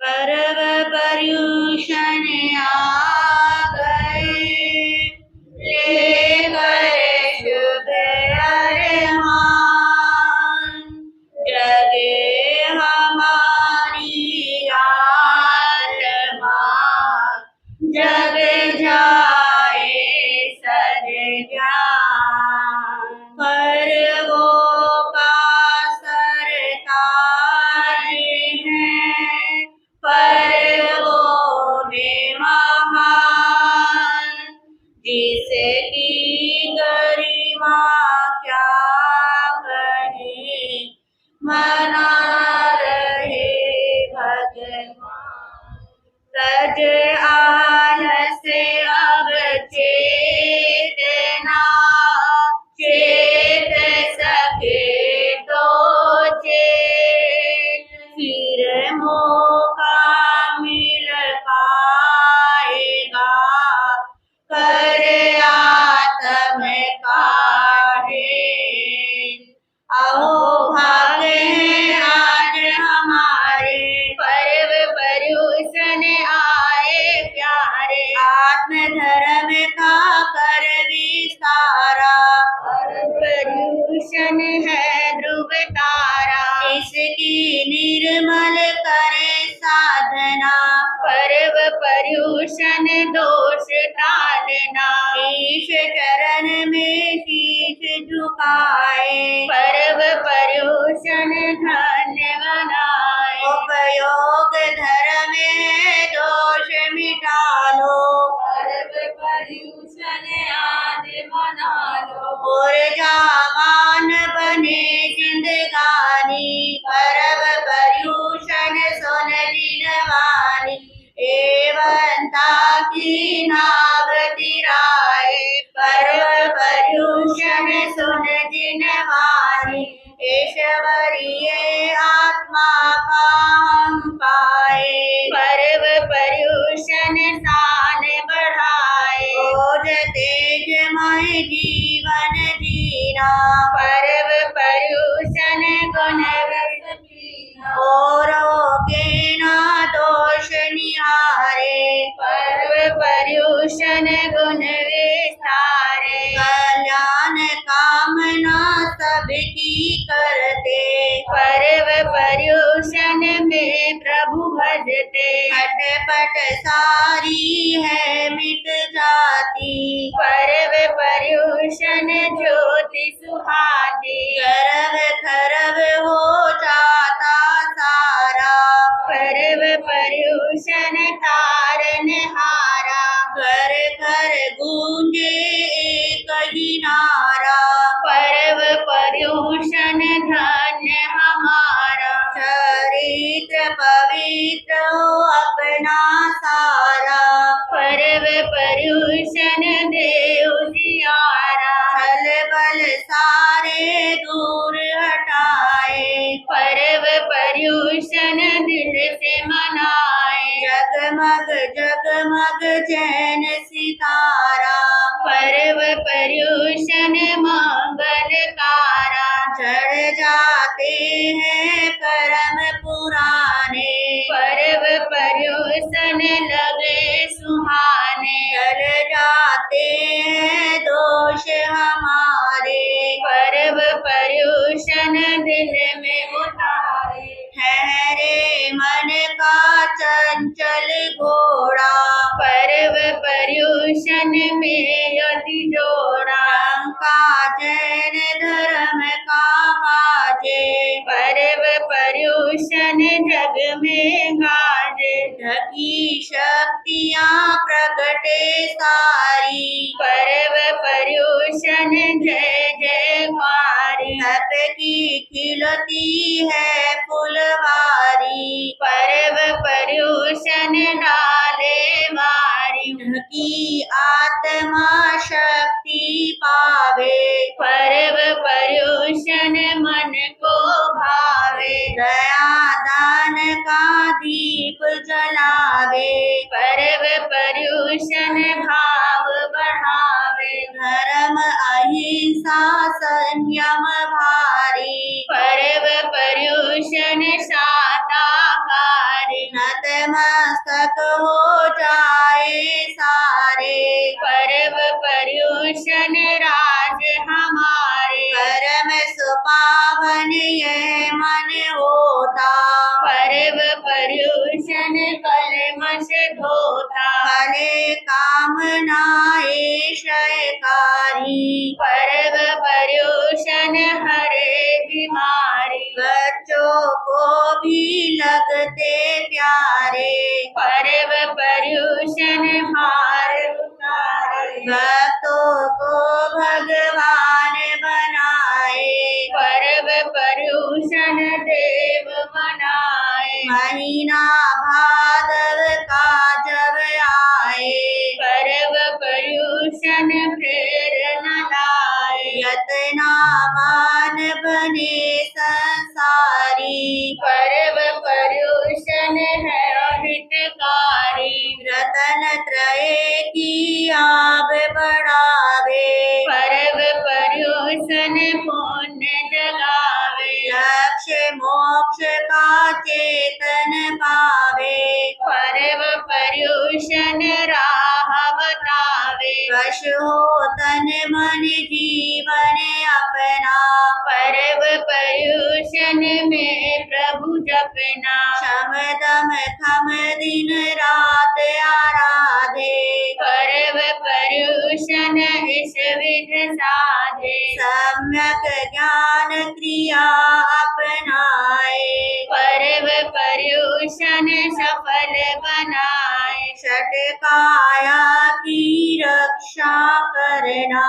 पर्व पर्यूषण आ गए, लेकर शुभ अरमान, जगे हमारी आत्मा, जग जाए सद ज्ञान। पर्वों का सरताज है, पर्वों में महान, जिसकी गरिमा क्या कहे, मना रहे भगवान। सज आलस अब चेतना, चेत सके तो चेत, फिर मौका मिल पाएगा, कर आत्म काहे। अहो भाग्य है आज हमारे, पर्व पर्यूषण आए प्यारे, आत्म धर्म का कर विस्तारा, पर्यूषण है ध्रुव तारा, इसकी निर्मल करे साधना, पर्व पर्यूषण दोष टालना, ईश चरण में शीश झुकाए, पर्व पर्यूषण धन्य बनाए। उपयोग धर्म है दोष मिटा लो, पर्व पर्यूषण आज मना लो, ऊर्जावान बने जिंदगानी, पर्व पर्यूषण सुन दिनवानी, एवंता की नाव तिराए, पर्व पर्यूषण सुन जिनवानी, ईश्वरीय आत्मा का हम पाए, पर्व पर्यूषण शान बढ़ाए, ओज तेजमय जीवन जीना, पर्व पर्यूषण गुण रस पीना, औरों के ना दोष निहारे, पर्व पर्यूषण गुण विस्तारे, कल्याण कामना सबकी करते, पर्व पर्यूषण में प्रभु भजते, खटपट सारी है मिट जाती, पर्व पर्यूषण ज्योति सुहाती, खरव खरव हो जाता सारा, पर्व पर्यूषण तारन हारा, घर घर गूंजे एक ही नारा, पर्व पर्यूषण धन्य हमारा, चरित्र पवित्र हो अपना सारा, पर्व पर्यूषण दे उजियारा, छल बल सारे दूर हटाए, पर्व पर्यूषण दिल से मनाए, जगमग जगमग चैन सितारा, पर्व पर्यूषण मंगलकारा, चढ़ जाते हैं कर्म पुराने, पर्व पर्यूषण लगे सुहाने, चल जाते हैं दोष हमारे, पर्व पर्यूषण दिल में उतारे, ठहरे मन का चंचल घोड़ा, पर्व पर्यूषण में यदि जोड़ा, का चैन धर्म का बाजे, पर्व पर्यूषण जग में गाजे, ढकी शक्तियाँ प्रगटे सारी, पर्व पर्यूषण जय जयकारी, हत की खिलती है फुलवारी, पर्व पर्यूषण डाले वारी, ढकी आत्मा शक्ति पावे, पर्व पर्यूषण मन को भावे, दया दान का दीप जलावे, पर्व पर्यूषण भाव बढ़ावे, धर्म अहिंसा संयम भारी, पर्व पर्यूषण शाताकारी, नत मस्तक हो जाए सारे। पर्व पर्युषण राज हमारे, परम सुपावन यह मन होता। पर्व पर्युषण कलमश धोता। फले कामनाए क्षयकारी, पर्व पर्युषण हरे बीमारी। बच्चों को भी लगते प्यारे, पर्व पर्युषण भार उतारे। भक्तों को भगवान बनाए, पर्व पर्युषण देव बनाए। महीना भादव का जब आए, पर्व पर्युषण प्रेरणा लाए। यतनावान बने संसारी, पर्व पर्युषण है हितकारी। रतन त्रय की आब बढ़ावे, पर्व पर्युषण पुण्य जगावे। लक्ष्य मोक्ष का चेतन पावे, पर्व पर्युषण राह बतावे। वश हो तन मन जीवन अपना, पर्व पर्युषण में प्रभु जपना। शम दम थम दिन रात आराधे, पर्व पर्युषण इस विध साधे। सम्यक ज्ञान क्रिया अपनाए, पर्व पर्युषण सफल बनाए। षट काया की रक्षा करना,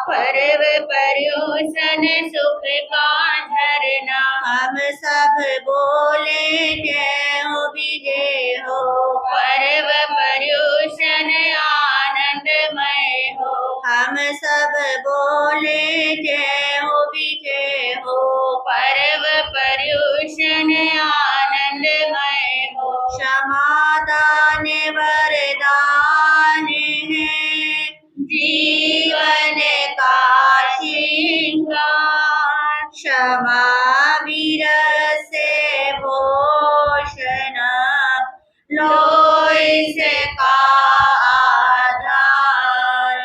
पर्व पर्युषण सुख का झरना। हम सब बोले जय हो विजय हो, पर्व पर्युषण आनंदमय हो। हम सब बोले जय हो विजय हो, पर्व पर्युषण आनंदमय हो। क्षमादान वरदान है, जीवन का श्रृंगार। क्षमा वीर से भूषण, लोई से का आधार।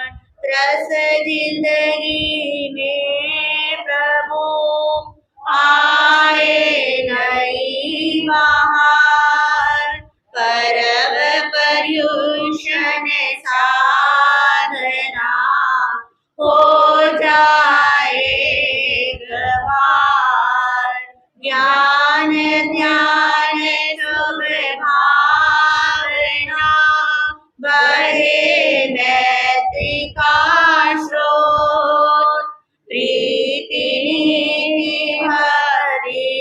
रस जिंदगी में प्रभु आए नई बहार। पर्व पर्युषण साधना हो जाए गवार। ज्ञान ध्यान शुभ भावना, बढ़े मैत्री का स्रोत। प्रीति नीति भरी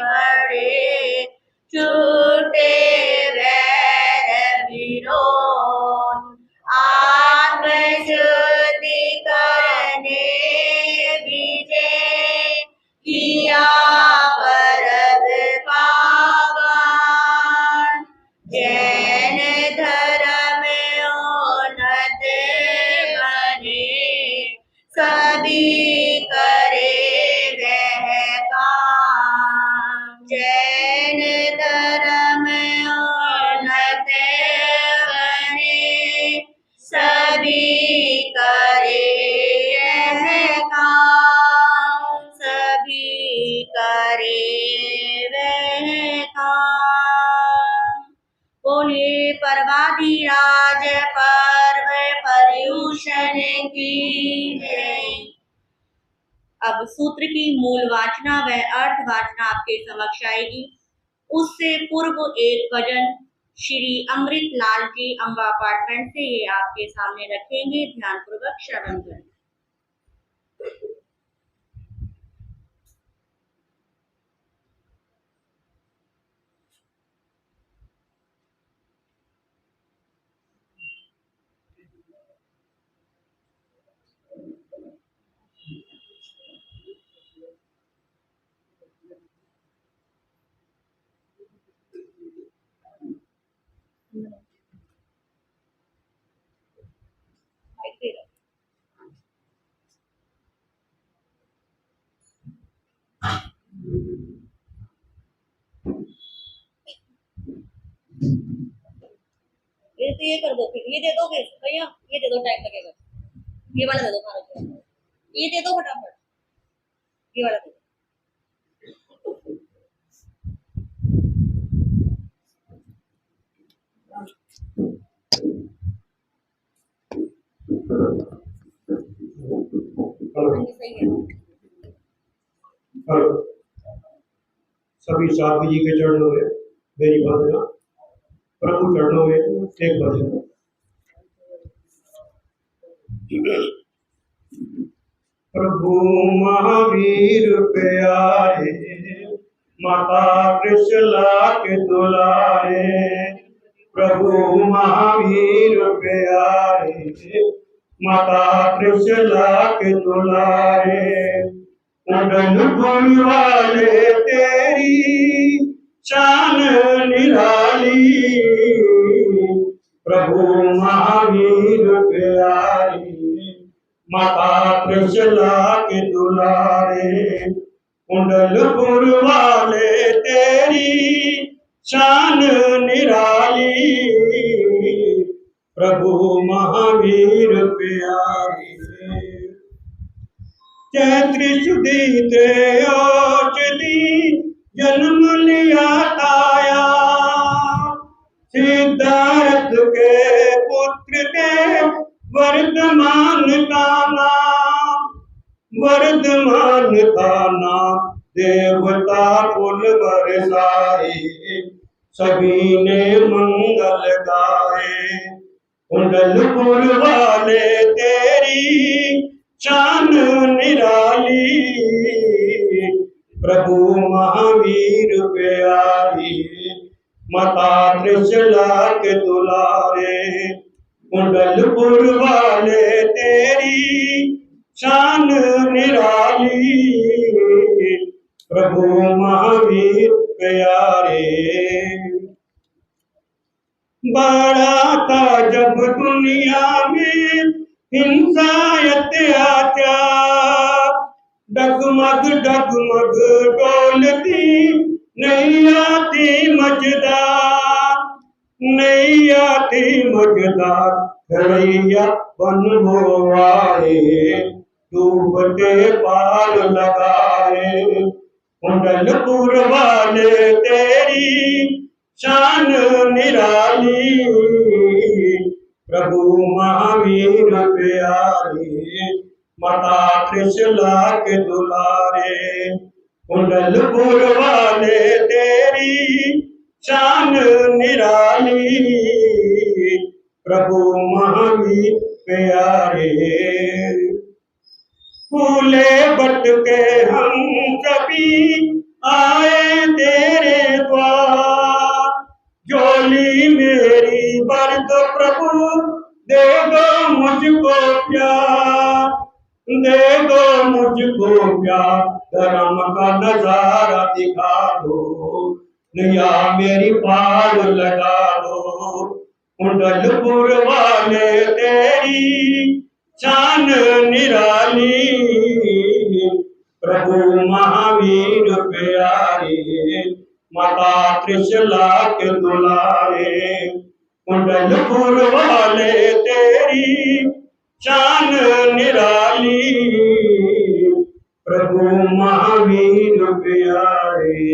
बढ़े, छूटे वैर विरोध। आत्म शुद्धि करने विजय, किया पर्व पावन। जैन धर्म उन्नत बने, सभी करे वह काम। जैन धर्म उन्नत बने, सभी करे वह काम। सभी करे वह काम। बोलिए पर्वाधिराज पर्व पर्युषण की जय। अब सूत्र की मूल वाचना व अर्थ वाचना आपके समक्ष आएगी। उससे पूर्व एक भजन श्री अमृत लाल जी अम्बा अपार्टमेंट से ये आपके सामने रखेंगे, ध्यान पूर्वक श्रवण करें। ये कर दो, फिर ये दे दो, फिर भैया ये दे दो, टाइम लगेगा। ये वाला दे दो भारत, ये दे दो फटाफट, ये वाला दे दो। सही है। सभी साधु जी के चरणों में मेरी वंदना, प्रभु चरणों में एक भजन। प्रभु महावीर प्यारे, माता कृष्णा के दुलारे। प्रभु महावीर प्यारे, माता कृष्णा के दुलारे। उड़न वाले तेरी शान निराली। प्रभु महावीर प्यारी, माता कृष्णा के दुलारे। कुंडलपुर वाले तेरी शान निराली। प्रभु महावीर प्यारी। चैत्र सुदीते औषधि जन्म लिया ताया। सिद्धार्थ के पुत्र के वर्धमान का नाम, वर्धमान का नाम। देवता पुल बरसाए, सभी ने मंगल गाए। कुंडलपुर वाले तेरी शान निराली। प्रभु महावीर प्यारी, माता कृष्णा के दुलारे। कुंडलपुर वाले तेरी शान निराली। प्रभु महावीर प्यारे। बड़ा था जब दुनिया में हिंसा अत्याचार। डगमग डगमग डोलती नैया थी मझदार। नैया थी मझदार, घरैया बन हो आए। डूबते पार लगाए। कुंडलपुर वाले तेरी शान निराली। प्रभु महावीर प्यारे, माता कृष्णा के दुलारे। कुंडलपुर वाले तेरी शान निराली। प्रभु महावीर प्यारे। फूले बट के हम सभी आए तेरे द्वार। झोली मेरी भर दो प्रभु, दे दो मुझको प्यार। दे दो मुझको प्यार, धर्म का नजारा दिखा दो। नैया मेरी पार लगा दो। कुंडलपुर वाले तेरी शान निराली। प्रभु महावीर प्यारे, माता कृष्णा के दुलारे। कुंडलपुर वाले तेरी शान निराली। प्रभु महावीर प्यारे।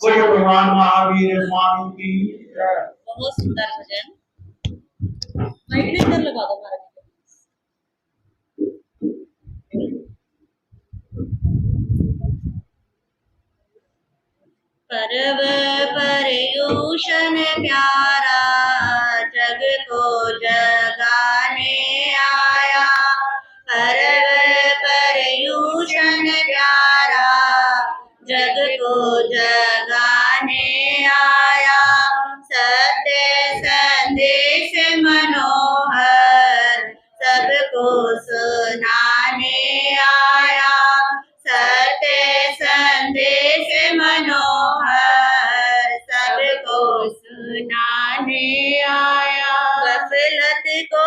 कोई भगवान महावीर स्वामी की जय। बहुत सुंदर भजन। माइक इधर लगा दो भारत। पर्व पर्यूषण प्यारा, जग को जगाने आया। पर्व पर्यूषण प्यारा, जग को जगाने आया। सत्य संदेश मनोहर, सबको सुनाने आया। सत्य संदेश मनोहर, सबको सुनाने आया। गफलत को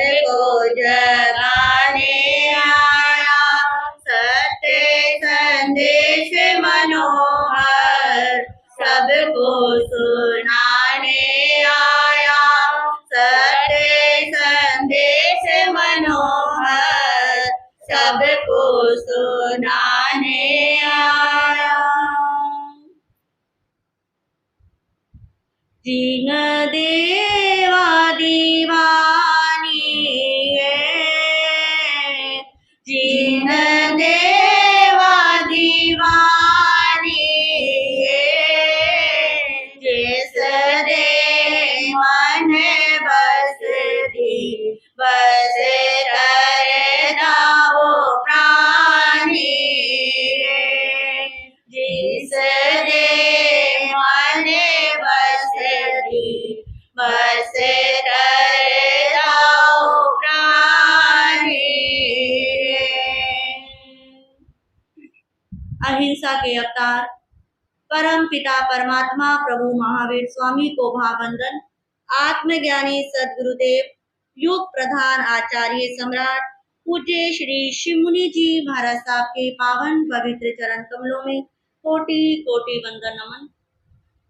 सबको जगाने आया, सत्य संदेश मनोहर सबको सुनाने आया, सत्य संदेश मनोहर सबको सुनाने आया। जिन देवा दीवानी है, जिन देवा दीवानी है, जिस दे मन बस दी बस करना वो प्राणी है, जिस दे मन बस दी बस करना वो प्राणी है। अहिंसा के अवतार परम पिता परमात्मा प्रभु महावीर स्वामी को भाववंदन। आत्मज्ञानी सदगुरुदेव युग प्रधान आचार्य सम्राट पूज्य श्री शिव मुनि जी महाराज साहब के पावन पवित्र चरण कमलों में कोटि कोटि वंदन नमन।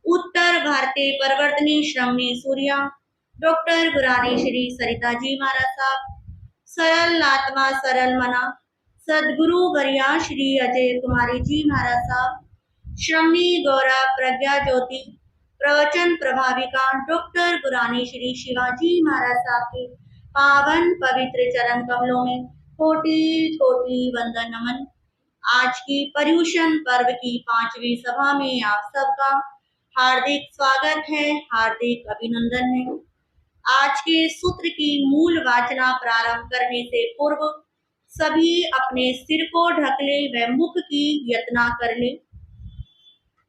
उत्तर भारतीय परिवर्तनी श्रमणी सूर्या डॉक्टर गुरानी श्री सरिता जी महाराज साहब, सरल आत्मा सरल मना सदगुरु वरिया श्री अजय कुमारी जी महाराज साहब, श्रमणी गौरा प्रज्ञा ज्योति प्रवचन प्रभाविका डॉक्टर गुरानी श्री शिवाजी महाराज साहब के पावन पवित्र चरण कमलों में कोटि कोटि वंदन नमन। आज की पर्युषण पर्व की 5वीं सभा में आप सबका हार्दिक स्वागत है, हार्दिक अभिनंदन है। आज के सूत्र की मूल वाचना प्रारंभ करने से पूर्व सभी अपने सिर को ढक ले व मुख की यत्ना कर ले।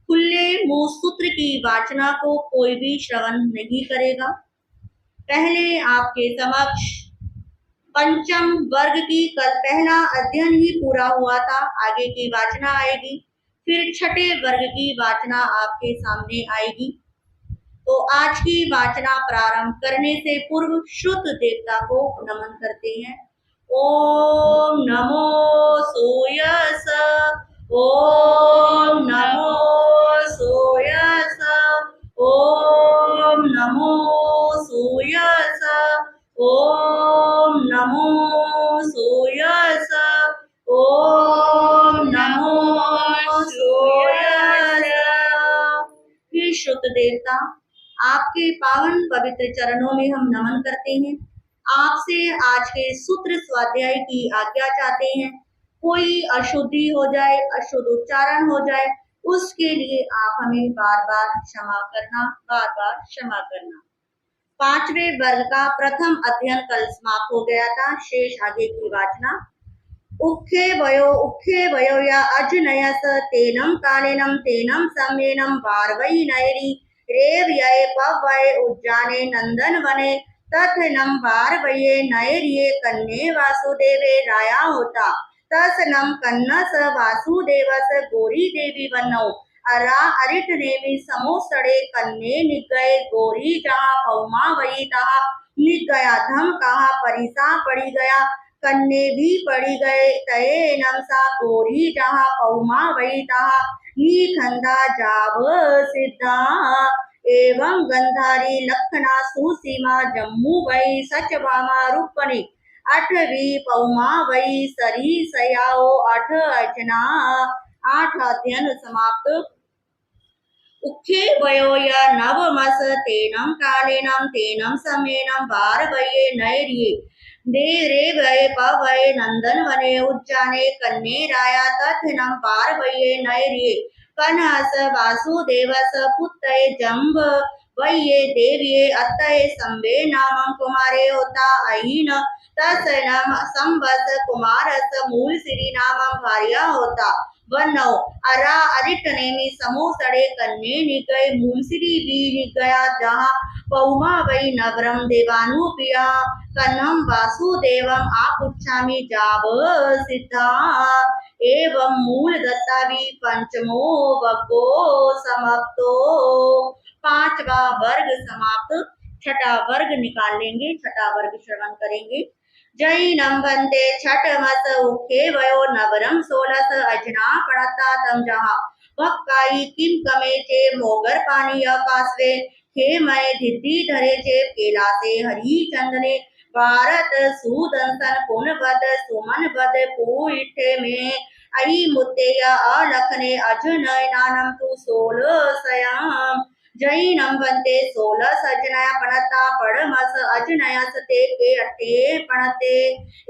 खुले मुंह सूत्र की वाचना को कोई भी श्रवण नहीं करेगा। पहले आपके समक्ष पंचम वर्ग की कल पहला अध्ययन ही पूरा हुआ था, आगे की वाचना आएगी, फिर छठे वर्ग की वाचना आपके सामने आएगी। तो आज की वाचना प्रारंभ करने से पूर्व श्रुत देवता को नमन करते हैं। ओम नमो सूयस, ओम नमो सूयस, ओम नमो सूयस, ओम नमो सूयस, ओम नमो सूयस। हे श्रुत देवता, आपके पावन पवित्र चरणों में हम नमन करते हैं। आपसे आज के सूत्र स्वाध्याय की आज्ञा चाहते हैं। कोई अशुद्धि हो जाए, अशुद्ध उच्चारण हो जाए, उसके लिए आप हमें बार बार क्षमा करना, बार बार क्षमा करना। 5वें वर्ग का प्रथम अध्ययन कल समाप्त हो गया था, शेष आगे की वाचना। उखे वयो या अजनयस तेनम कालेनम तेनम सम्मेनम वारवई नयरी रेव यय पवय उज्जाने नंदन वने तथनम वारवये नयरिये कन्ने वासुदेवे राया होता तसनम कन्नस वासुदेवस गोरी देवी वन्नौ अरा अरिट नेमि समोसड़े कन्ने निगये गोरी जहाँ पौमा वही तहा निग गया धम कहा परिसा पड़ी गया कन्ने भी पड़ी गए तये नमसा गोरी जहाँ पौमा वही तहा निखंदा जाव सिद्धा एवं गंधारी लखना सुसीमा जम्मू वही सचभामा रूपनी 8वीं पौमा वही सरी सयाओ 8 अर्चना। 8 अध्ययन समाप्त। उखे वयो या नवमस तेनम कालेनम तेनम समेनम वार वये नयरिये दे रे वये पवये नंदन वने उज्जाने कन्ने राया तथनम पार वये नयरिये कनहस वासुदेवस पुत्तये जम्ब वये देविये अतये संबे नामं कुमारे होता अहीन तसनम संबस कुमारस मूल श्री नामं भार्या होता वन्नौ अरा अरिट नेमि समोसड़े कन्ने निगये मूल श्री भी निगया जहाँ पौमा वही नवरम देवानु पिया कन्नम वासुदेवम आपुच्छामि जाव सिद्धा एवं मूल दत्तावी पंचमो वग्गो समाप्तो। 5वां वर्ग समाप्त। छठा वर्ग निकाल लेंगे, छठा वर्ग श्रवण करेंगे। जैनम वंदे छठ मस उखे वयो नवरम सोलस अजना पड़ता तम जहाँ वक्काई किम कमे चे मोगर पानी अकास्वे हे मैं धिद्धि धरे चे केला से हरी चंदने भारत सुदंसन पुन बद सुमन बद पूठे में आई मुत्तेय अलखने अजनय नानम तु सोल सयाम जैनम वंदे सोलह सजनया पणता पड़मस अजनयस ते के अट्टे पणते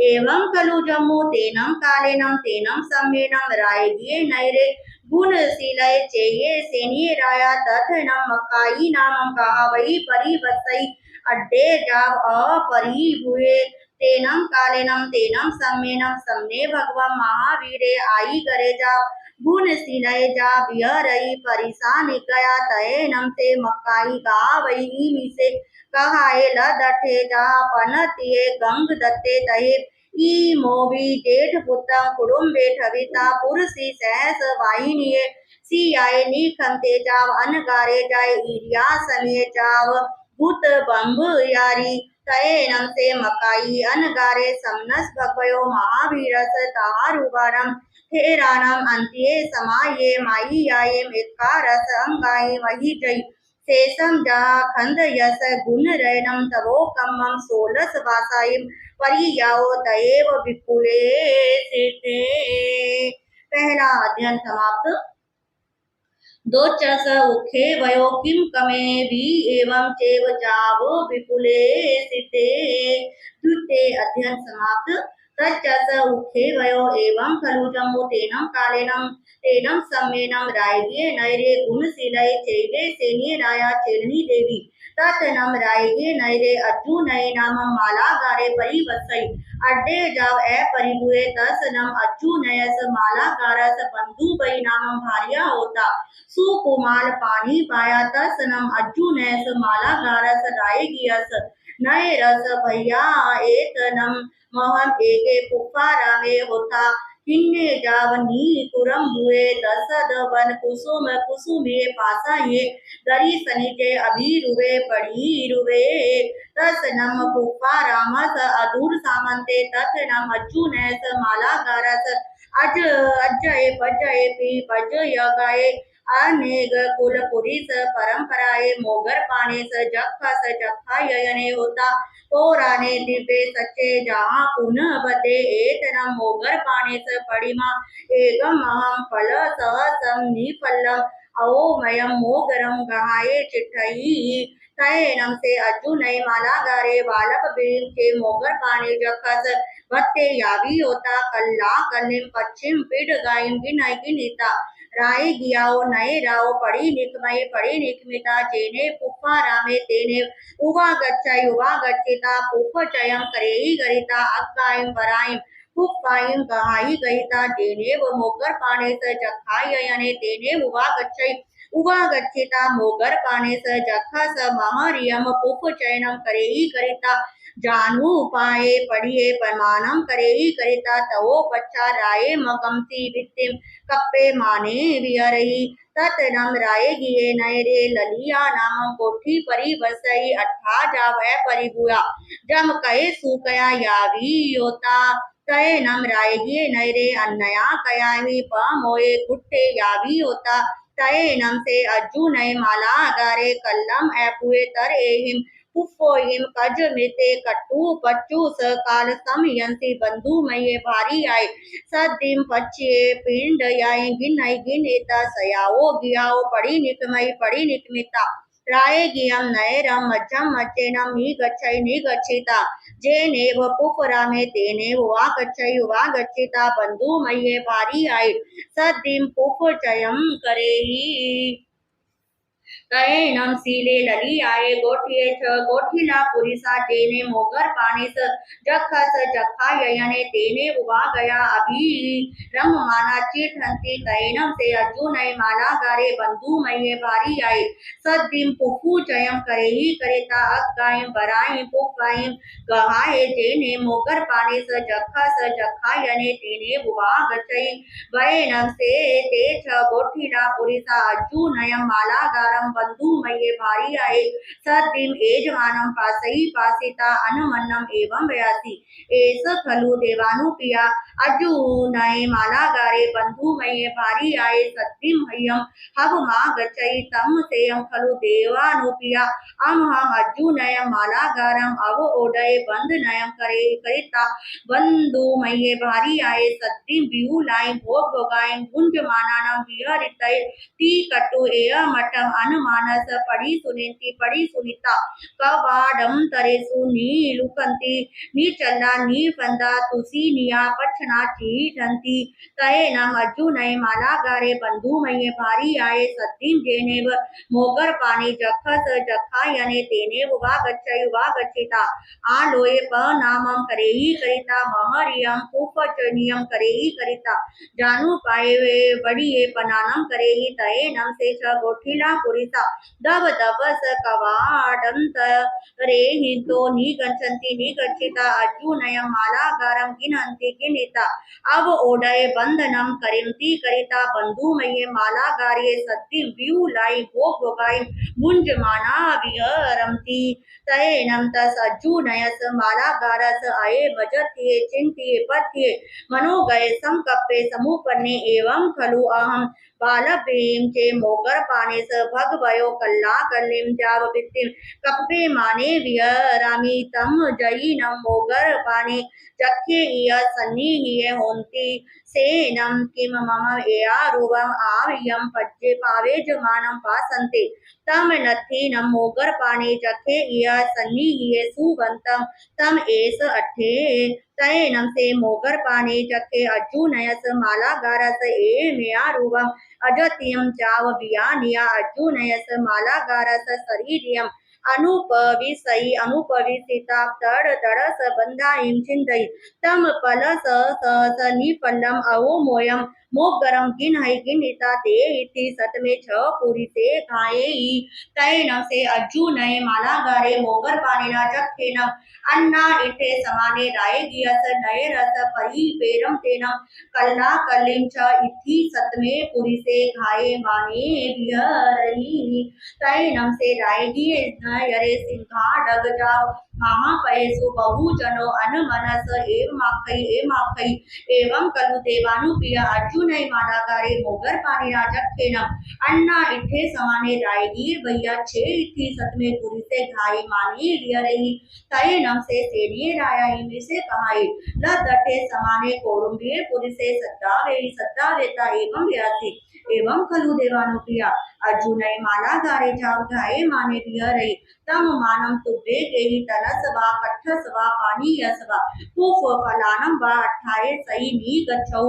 एवं खलु जम्मू तेनम कालेनम तेनम सम्मेनम रायगिए नैरे गुण सीलय चेये सेनिये राया तथनम मकाई नामम कहा वही परिवसई अड्डे जाव अपरी हुए तेनम कालेनम तेनम सम्मेनम सम्ने भगवान महावीरे आई करे जाव गुण सिलय जा बिहरई परिसा निकया तय नम ते मक्काई गा वही मिसे कहाए ल दठे जा पनतिये गंग दत्ते तहे ई मोवी जेठ पुतम कुडुम्बे ठविता पुरसी सहस वाहिनिये सी आए नी खमते जाव अनगारे जाए ईरिया समिये जाव भूत बंब यारी तय नम से मकाई अनगारे समनस भगवयो महावीरस ताहार उबारम हेरानम अंत्ये समाये माई आये मित्का रस अंगाई वही जई शेषम जहा खंड यस गुण रैनम तवो कम्मम सोलस वासाइम परियाओ तयेव विपुले सिते। पहला अध्ययन समाप्त। दो चस उखे वयो किम कमे भी एवं चेव जावो विपुले सिते। द्वितीय अध्ययन समाप्त। तच्चस उखे वयो एवं खलु जम्मु तेनम कालेनम तेनम सम्मेनम रायगे नैरे गुणशीलय चैले सेनिये राया चेलनी देवी ततनम रायगे नैरे अज्जु नये नामम माला गारे परिवसई अड्डे जाव ए परिहुए तसनम अज्जु नयस माला गारस बंधु बई नामम भार्या होता सुकुमाल पानी पाया तसनम अज्जु नयस माला गारस रायगियस नए रस भैया एतनम महम एगे पुकारा में होता हिन्ने जावनी कुरम हुए दसद वन कुसुम कुसुमे पासा ये दरी सनिजे अभिरुवे पड़ी रुवे तस नम पुपा रामस अधूर सामंते तथ नम अज्जु नैस माला गारस अज अजय पजय पी पज यगाए अनेग कुल पुरीस परंपराए मोगर पाने स जखा ययने होता पुराने दिव्य सच्चे जहाँ पुनः बदे एतनम मोगर पाने स पड़िमा एगम अहम फल सहसम निफलम अवोमयम मोगरम गहाये चिठई तयनम से अज्जु नई माला गारे बालक बीन के मोगर पाने जखस भत्ते यावी होता कल्ला कलिम पश्चिम पिड गायम गिनय गिनीता राय गियाओ नए राओ पड़ी निकमिता जेने पुफा रामे तेने उवा गच्छिता पुफ चयम करेई गरिता अक्कायम वरायम पुफायम गहाई गहिता जेने व मोगर पाने स जखाय यने तेने उवा गच्छिता मोगर पाने स जखा स महरियम पुफ चयनम करेई गरिता जानू पाए पढ़िए प्रमाणम करेई करिता तवो पच्छा राये मगमती वित्तिम कप्पे माने विहरही ततनम राये गिये नयरे ललिया नामम कोठी परी बसई अट्ठा जावै परिबुया जम कहे सुकया यावी योता तय नम राय गिये नयरे अन्नया कयामी प मोए गुट्टे यावी होता तय नम से अज्जु नय माला अगारे कल्लम ऐपुए तर एहिम पुफोहिम कज मिते कट्टू पच्चू स काल समयंसी बंधु मये भारी आए सदिम पच्चे पिंड याय गिनई गिनेता सयाओ गियाओ पड़ी निकमिता राय गियम नयरम मज्जम मच्चेनम ही गच्छिता जेने व पुफरा में तेने वा गच्छिता बंधु मये भारी आए सदिम पुफ चयम करेही तयनम सीले लली आए गोठिये छ गोठिला पुरिसा जेने मोगर पानिस जखा ययने तेने उवा गया अभी रम माना चिट हंसी तयनम से अज्जु नय माला गारे बंधु मये भारी आए सदिम पुफु चयम करेही करेता अक्कायम बरायम पुफायम गहाए जेने मोगर पानिस जखा यने तेने उवा गचई वयनम से ते छ गोठिला पुरिसा अज्जु नयम माला गारम तं बंधु मय्ये भारी आए सद्दिम एजमानं पासई पासिता अनुमन्नम एवं व्यासी एस खलु देवानुपिया अर्जुनय मालागारे बंधु मय्ये भारी आए सद्दिम हय्यम हव मा गच्छई तम सेयं खलु देवानुपिया हम अर्जुनय मालागारम अव ओडय बंधनयं करे करिता बंधु मय्ये भारी आए सद्दिम बिहुलाई भोग भोगाई गुंज मानानम विहरितय ती कटु एय मठम अनुमानस पड़ी सुनीता कवाडम तरेसु नीलुकंती नीचल्ला नीफंदा तुसी निया पछना चीठंती तये नम अर्जुनय मालागारे बंधु मय्ये भारी आए सद्दिम जेनेव मोगर पानी जखस जखायने तेनेव वागच्छिता आलोये प नामम करेही करिता महरियम उपचनियम करेही करिता जानू पाए वे बड़िए पनानम करेही तये नम से च गोठिला पुरिता दब दबस कवाडंत रे हिंतो नी गच्छिता अर्जुनयम मालागारम गिनंति गिनिता अब ओडय बंधनम करिमति करिता बंधु मय्ये मालागार्ये सद्दिम विहुलाई भोग भोगाई मुंज माना विहरंती तये नम तस अर्जुनयस मालागारस आये भजत्ये चिंत्ये पथ्ये मनोगये संकप्पे समुपन्ने एवं खलु अहम बालभ्रीम चे मोगर पाने स भगवयो कल्ला कल्लिम जाव वित्तिम कप्पे माने विहरामि तम जयिनम मोगर पाने चक्के इय सन्नी हिये होन्ति सेनम किम मम एयारुवम आर्यम पज्जे पावे जमानम पासन्ते तम नथि नम मोगर पाने जखे इय सन्नी हिये सुवंतम तम एस अठे तये नम से मोगर पाने जखे अर्जुनयस मालागारस ए मेयारुवम अजतियम चाव बियानिया अर्जुनयस मालागारस शरीरियम अनुपविसिता तड़ तड़स बंधाइम चिंतई तम पलस सहस निपल्लम अवोमोयम मोगरम गिनिता ते इति सतमे छ पुरी से खाए तय न से अर्जुनय मालागारे मोगर पानिना जखेन अन्ना इते समाने राय गियस नये रस परी पेरम तेनम कल्ला कलिम च इति सतमे पुरी से खाए माने बिहरही तय नम से राय गिये यरे सिंहा डग जाओ महापयसु बहु जनो अनुमनस एवं एवं कलु देवानुप्रिय अर्जुनय मालागारे मोगर पानी राजखेन अन्ना इठे समाने रायगीर भैया छे इथी सतमे पुरी से घाई मानी लिया रही तय नम से सेनिये राया इमे से कहाई ल दटे समाने कोडुंबिये पुरी से सत्ता वेता एवं व्यासी एवं खलु देवानुप्रिय अर्जुनय मालागारे जाव घाये माने लिया रही तम मानम तुब्बे गेहि तनसवा कट्ठसवा पानी यसवा कुफ फलानम वा अठाये सही नी गच्छौ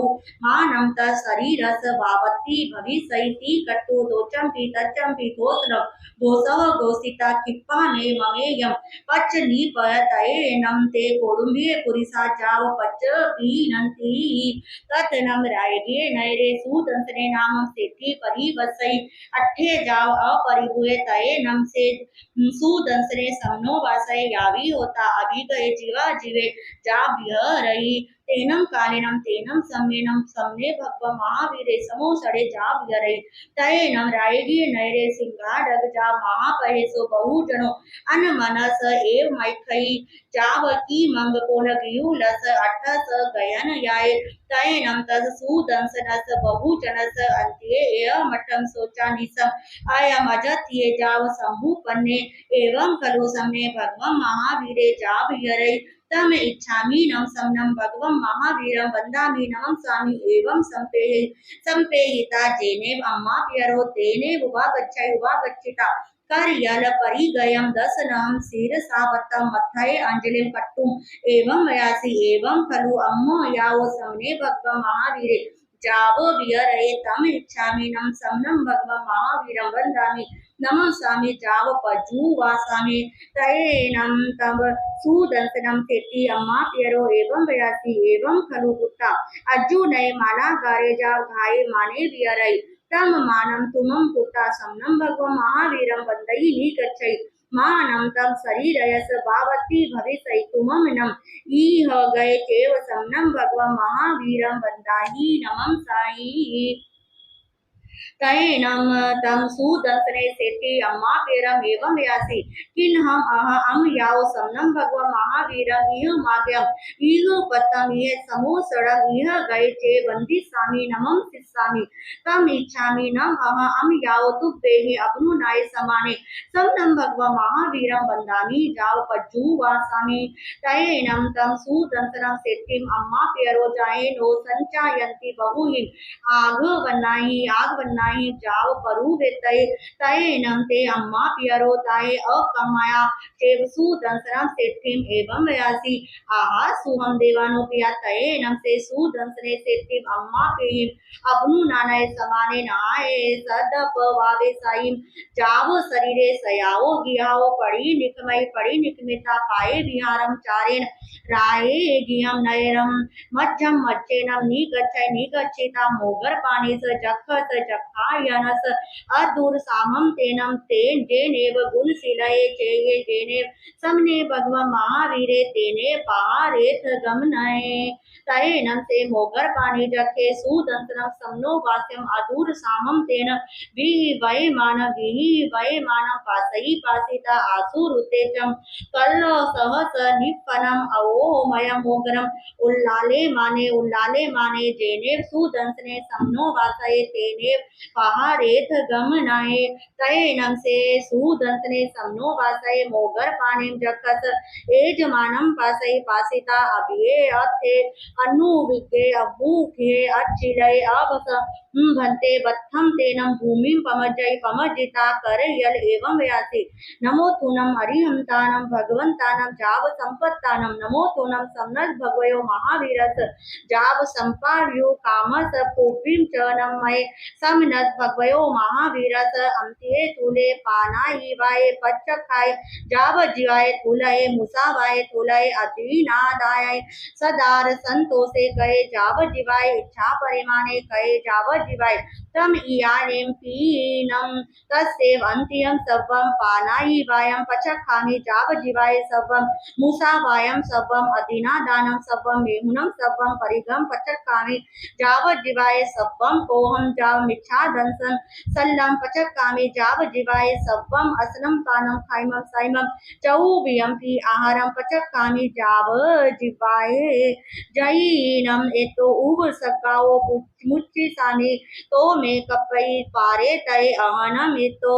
मानम त शरीरस वावत्ति भविसैति कट्टु दोचंपि तच्चंपि गोसव गोसिता किप्पा ने ममेयम पच्च नी पयतये नम ते कोडुंबिये पुरिसा जाव पच्च पीनंती ततनम रायगे नयरे सूदंसने नाम सेठी परिवसई अट्ठे जाव अपरिभुए तये नम से सुदंसने समनो वासय यावी होता अभी गए जीवा जीवे जा रही तेनम कालिनम तेनम सम्मेनम सम्मे भगव महावीरे समो सड़े जा रही तयनम रायगी नयरे सिंगा डग जा महापहे सो बहु जनो अनमनस एव मैखई जावकी मंग कोन गियु लस अठस गयन याय तयनम तस सुदंसनस बहु जनस अंत्ये एव मठम सोचा निसम आयम अजत ये जाव संभू पन्ने एवं खलु सम्मे भगवम महावीरे जाव यरई तम इच्छामि नम समनम भगवम महावीरम वंदामि नमं स्वामी एवं संपेहिता जेने अम्मा प्यरो तेने उवागच्छिता कर यल परिगयम दसनम सिर सावतम मथये अंजलिम कट्टुम एवं वयासी एवं खलु अम्मो यावो समने भगवम महावीरे जावो विहरये तम इच्छामि नम समनम भगवम महावीरम वंदामि नमः स्वामी जाव पजू वासामी तयेनम तब सुदंसनम तेती अम्मा प्यरो एवं व्यासी एवं खलु पुट्टा अर्जुनय मालागारे जाव घाये माने विहरई तम मानम तुमम पुट्टा समनम भगवम महावीरम वंदई नी गच्छई मानम तम शरीरयस भावती भविसई तुमम नम ईह गए चेव समनम भगवम महावीरम वंदाही नमं साई तैनं तं सुदंसने सेठी अम्मा पेरम एवं यासी किन हम अम याओ समनम भगवा महावीरम इह माग्यम इह पतम इह समो सड़म इह गए चे बंदी सामी नमम सिस्सामी तम इच्छामी नम अम याओ तुब्बेहि अबनु नाय समाने समनम भगवा महावीरम बंदामी जाओ पज्जू वासामी तैनं तम सुदंसनम सेठिम अम्मा पेरो जाए नो संचायंती बहुहिम आग बनाई जाव परू वेतय तैनं ते अम्मा पियरो ताए अकमाया चेवसु दंसरम सेठिम एवं वयासी आहा सुहम देवानो पिया तैनं से सुदंसने सेठिम अम्मा पेहिम अबनु नानय समाने नाए सदप वावे साइम जाव शरीरे सयाओ गियाओ पड़ी निकमिता पाए विहारम चारेन राये गियम नयरम मज्जम मज्जेनम निगच्छेता मोगर पानी स जखायनस अदूर सामम तेनम तेन जेनेव गुणशीलये चेये जेनेव समने भगव महावीरे तेने पहारेथ गमनये तैनं से मोगर पानी जखे सुदंतरम समनो वास्यम अदूर सामम तेन विहि वयमानम पासई पासिता आसुर उतेचम कल्लो सहस निपनम अवोमयम मोगरम उल्लाले माने जेनेव सुदंसने समनो वासये तेनेव पहारेथ गमनाये तैनं से सुदंसने समनो वासये मोगर पानीम जखस एजमानम पासई पासिता अभिये अथे अनुविगे अभूखे अच्छिलय अभस भन्ते बत्थम तेनम भूमिम पमजिता कर यल एवं व्यासी नमो तुनम अरिहंतानम भगवंतानम जाव संपत्तानम नमो तुनम समनस भगवयो महावीरस जाव संपाव्यु कामस पुप्रीम च नमय समनस भगवयो महावीरस अंत्ये तुले पानाई वाये पच्चखाय जाव जीवाय तुलय मुसावाय तुलय अतिनादाय सदार संतोषे कहे जाव जीवाय इच्छा परिमाणे कहे जाव जीवाय तम इयानेम पीनम तस्सेव अंत्यम सवम पानाई वायम पचखामि जाव जीवाय सवम मुसावायम सवम अदिनादानम सवम मेहुनम सवम परिगम पचखामि जाव जीवाय सवम कोहम जाव मिच्छा दंसन सल्लम पचखामि जाव जीवाय सवम असनम पानम खाइमम साइमम चौवियम पी आहारम पचखामि जाव जीवाय जैनम एतो उब सकाओ मुच्ची सानी तो में कपई पारे तय अहनम एतो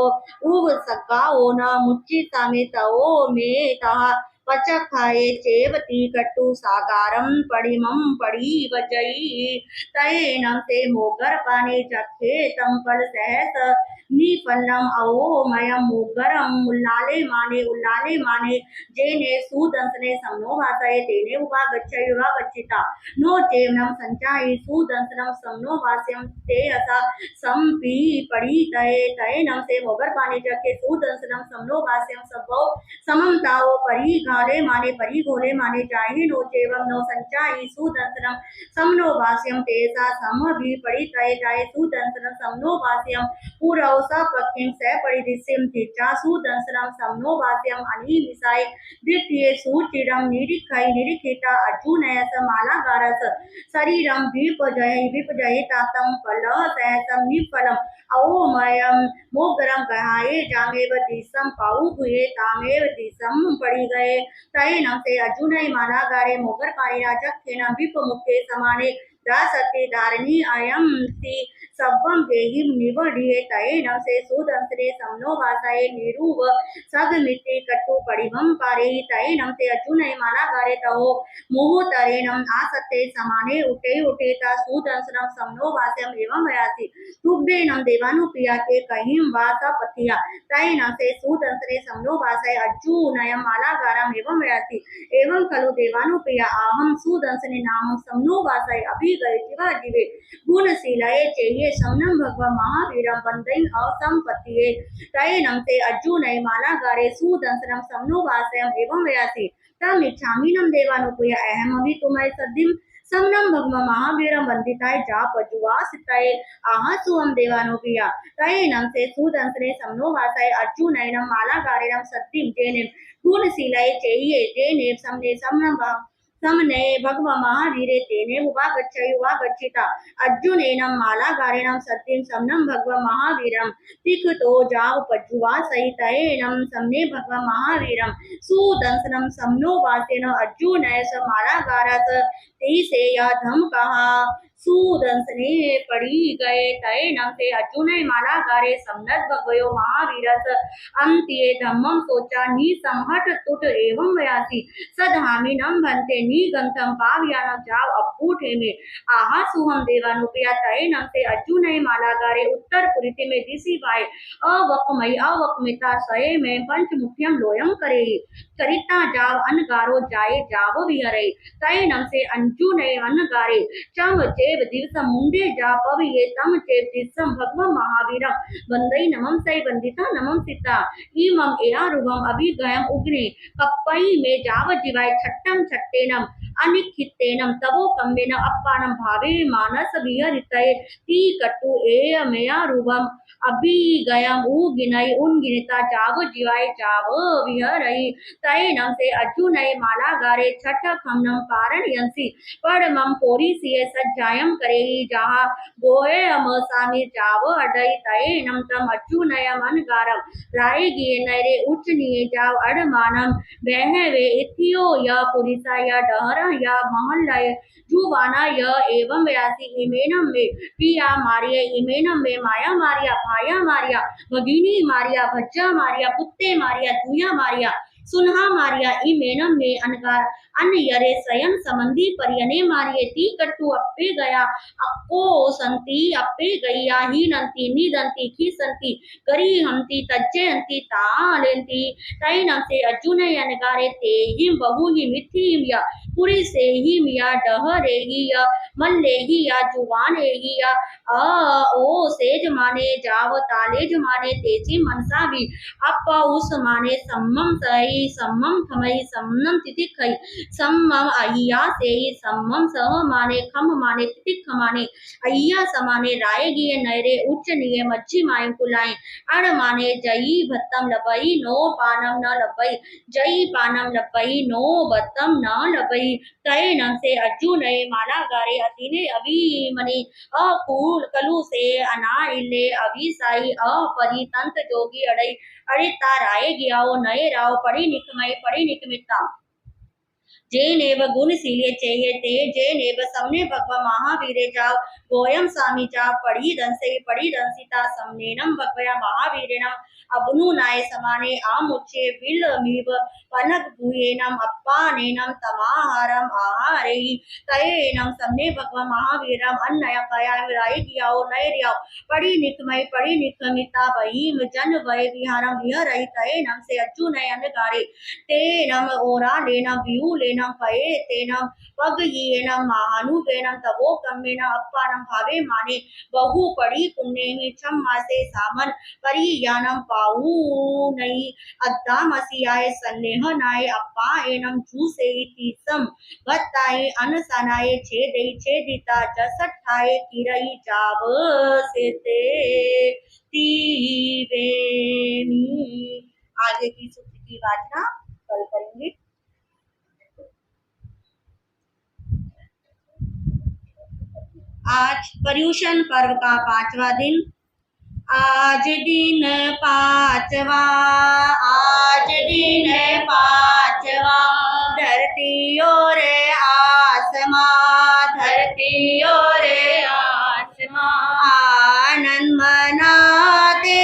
उब सकाओ न मुच्ची सामी तओ में तहा पचखाए चेवती कट्टु सागारम पड़िमम पड़ी वजई तैनं से मोगर पानी जखे तंपल सहस निफलम अवोमयम मोगरम उल्लाले माने जेने सुदंसने समनो वासये तेने उवा गच्छिता नो चेवनम संचाई सुदंसनम समनो वास्यम ते असा संपी पड़ी तैनं से मोगर पानी जखे सुदंसनम समनो वास्यम सबो सममताओ परी घोले माने जाहि नो चेवम नो संचाई सुदंसनम समनो वास्यम तेसा सम भी पड़ी तय सुदंसनम समनो वास्यम पूरव सा पक्षिम से पड़ी दिसिम तिचा सुदंसनम समनो वास्यम अनि मिसाय द्वितीय सुचिरम निरीखिता अजुनयस मालागारस शरीरम विपजय तातम फलः सहसम निफलम अवोमयम मोगरम कहाये जामेव दिसम पाऊ हुए तामेव दिसम पड़ी गए तैनं से अजुनय मालागारे मोगर पानी राजखेन विपमुखे समाने दासते धारणी अयम ति सवम देहिम निवडिये तैनं से सुदंसने समनो वासाये निरुव सगमिति कट्टु पड़िवम पारे तैनं से अजुनय मालागारे तहो मुहु तरेणम आसते समाने उठे ता सुदंसनम समनो वास्यम एवं वयासी तुब्बेनम देवानुप्रिया के कहिम वासा पथिया तैनं से सुदंसने समनो वासाये अजुनयम मालागारम एवं वयासी एवं खलु देवानुप्रिया आहम सुदंसने नाम समनो वासाये अभी गए जीवा जीवे गुणशीलये चेये समनम भगव महावीरम बंदन असंपत्तिये तैनं से अजुनय मालागारे सुदंसनम समनो वासयम एवं वयासी तम इच्छामिनम देवानुपुय अहमभि तुम्हें सद्दिम समनम भगव महावीरम वंदिताय जा पजुवासिताय आहसुहम देवानुप्रिया तैनं से सुदंसने समनो वासाय अर्जुनयनम मालागारेणम सद्दिम जेनेम गुणशीलये चेये जेनेम समने समनम समने भगव महावीरे तेने उवागच्छिता अर्जुनेनं मालागारेणं सत्यं समनं भगव महावीरं तिखतो जाव पज्जुवा सहितैनं समने भगव महावीरं सुदंसनं समनो वासेन अर्जुनय स मालागारस तेहि से यह धम कहा सुदंसने पड़ी गए तय नम से अर्जुन मालागारे समनत भगवयो महावीरस अंत्ये धम्मं सोचा नि संहट तुट एवं व्यासी सधामी नम भन्ते नि गंतम पावयानम जाव अभूठे में आहा सुहम देवानुपया तय नम से अर्जुन मालागारे उत्तर पुरीति में दिसी भाई अवकमिता सये में पंचमुख्यम लोयम करे करिता जाव अनगारो जाए जाव विहरे तय नम से अंजुन अनगारे चम चेव दिवस मुंडे जा पव ये तम चेव दिवसम भगवम महावीरम वंदई नमम सई वंदिता नमम सीता इमम एयारुवम अभिगयम उग्ने कप्पई में जाव जीवाय छट्टम छट्टेनम अनिखितेनम तवो कम्बेन अप्पानम भावे मानस विहरितये ती कट्टु एयमेयारुवम अभिगयम उगिनई उनगिनता जाव जीवाय जाव विहरई तय नम से अर्जुनय मालागारे छठ खमनम कारण यंसी परमम पोरी सिए सज्जायम करेगी जहाँ गोए हम सामी जाव अडई तय नम तम अर्जुनयम अनगारम रायगी नरे उच्च निये जाव अडमानम बहवे इथियो य पुरिसा य डहर य महल्लय जुवाना य एवं व्यासी इमेनम में पिया मारिया इमेनम में माया मारिया भाया मारिया भगिनी मारिया भज्जा मारिया पुत्ते मारिया धुया मारिया सुनहा मारिया इमेनम में अनकार अन्यरे स्वयं संबंधी परियने मारिये ती कट्टु अप्पे गया अप्पो संति अप्पे गैया ही नंती निदंती की संति करी हमती तज्जे अंती तालेंती तई नम से अर्जुन अनगारे ते हिम बहु ही मिथि या पुरी से ही मिया डहरे ही या मल्ले ही या जुवाने ही या ओ सेज माने जाव तालेज माने तेजी मनसा भी अप उस माने सम्मम सही सम्मम थमई सम्मम तिथिखई सम्मम अहिया से ही सम्मम सह माने खम माने तिथिख माने अहिया समाने राय गिये नयरे उच्च निये मच्छी मायम कुलाए अड़ माने जई भत्तम लपई नो पानम न लपई जई पानम लपई नो भत्तम न लपई तय नम से अर्जुन मालागारे अतीने अभी मने अकूल कलु से अना इल्ले अभिसाई अपरितंत जोगी अड़ई अरे ताराए गियाओ नए राव पड़ी निकमिता जे नेव गुणशीले चेये ते जे नेव समने भगव महावीरे जाव गोयम स्वामी जाव पढ़ी दंसिता समनेनम भगवया महावीरेणम अबनु नाय समाने आमुचे विल मीव पनक भूयेनम अप्पानेनम तमाहारम आहारेहि तयेनम समने भगव महावीरम अन्नय कया राय गियाओ नय रियाओ पढ़ी निकमिता बहीम जन वय विहारम विहरहि तयेनम से अर्जुन अनगारे तेनम ओरा लेनम व्यू लेनम पये तेनम पग येनम महानुगेनम तवो कम्मेन अप्पानम भावे माने बहु पड़ी पुण्य में छम मासे सामन परियानम पाऊ नहीं अद्दामसियाय सन्नेह नाय अप्पा एनम जूसे तीसम भत्ताए अनसनाए छेदिता जसठाए किरई जाव सेते तीवेमी। आगे की सूत्र की वाचना कल करेंगे। आज पर्युषण पर्व का 5वां दिन। आज दिन पांचवा धरती और आसमां आनंद मनाते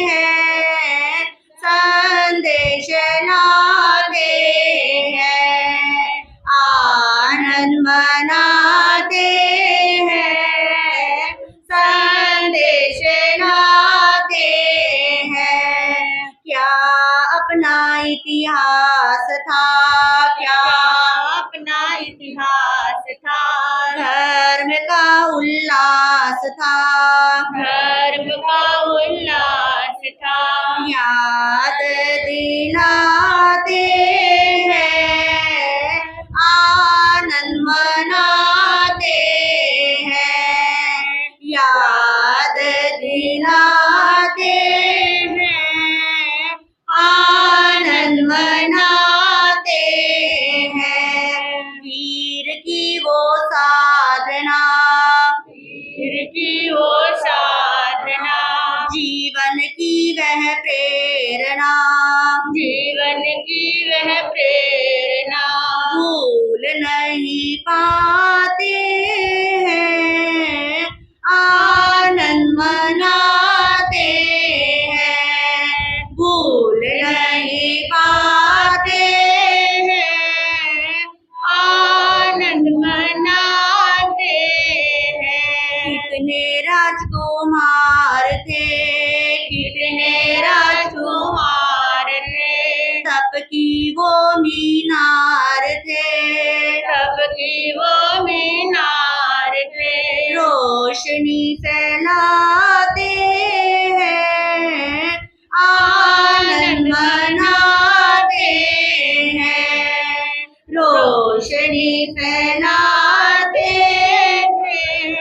हैं संदेश लाते हैं आनंद मनाते हैं संदेश लाते हैं। क्या अपना इतिहास था धर्म का उल्लास था याद दिलाते हैं आनंद मनाते हैं याद दिलाते हैं आनंद मनाते हैं। की वो साधना, पीर की वो साधना, जीवन की वह प्रेरणा, जीवन की वह प्रेरणा, भूल नहीं पाते हैं, आनंद मनाते हैं, भूल नहीं पाते हैं, आनंद मनाते हैं। कितने राजकुमार थे, कितने राजकुमार थे, तप की वो मीनार थे, तब की वो मीनार थे, रोशनी फैलाते हैं, आनंद मनाते हैं, रोशनी फैलाते हैं,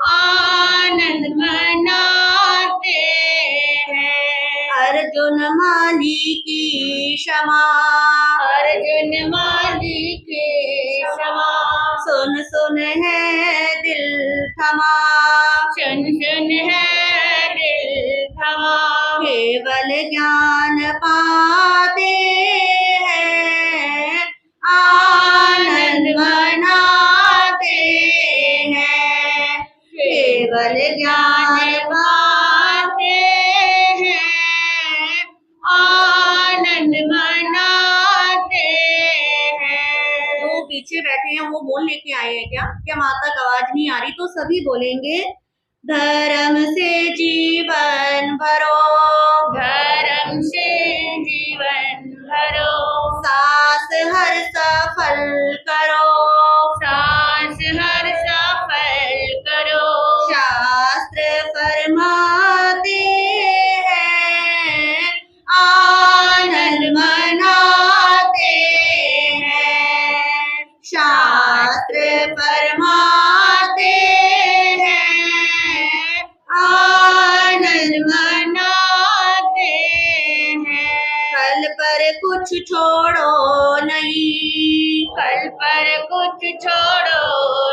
आनंद मनाते हैं। अर्जुन माली की क्षमा, अर्जुन माली के क्षमा, सुन सुन है दिल थमा, सुन सुन है दिल थमा, केवल ज्ञान पाते हैं, आनंद मनाते हैं, केवल ज्ञान पाते हैं, आनंद मनाते हैं। जो पीछे बैठे हैं वो बोल लेके आए हैं क्या? क्या माता का आवाज नहीं आ रही? तो सभी बोलेंगे, धर्म से जीवन भरो, धर्म से जीवन भरो, सास हर सफल करो, सांस हर सफल करो, शास्त्र फरमाते हैं, आनंद मनाते हैं, शास्त्र फरमाते हैं, आनंद मनाते हैं। कल पर कुछ छोड़ो नहीं, कल पर कुछ छोड़ो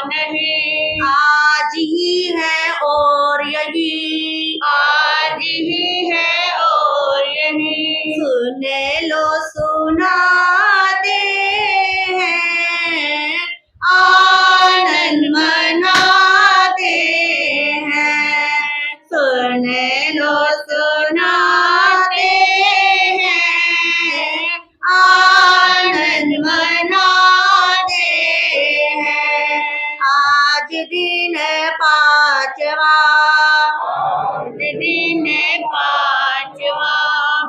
नहीं, आज ही है और यही, आज ही है और यही, सुन लो सुनाते हैं, आनंद मनाते हैं, सुन लो सुनाते हैं, आनंद मनाते हैं। आज दिन पांचवा, दिन पांचवा,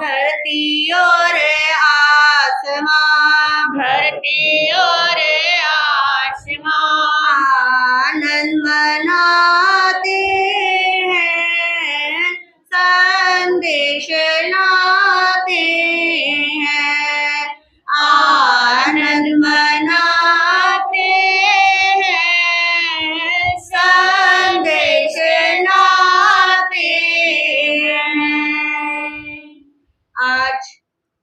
धरती और आसमां, धरती और आसमां, आनंद मनाते हैं, संदेश लाते हैं, आनंद मनाते हैं, संदेश लाते हैं। आज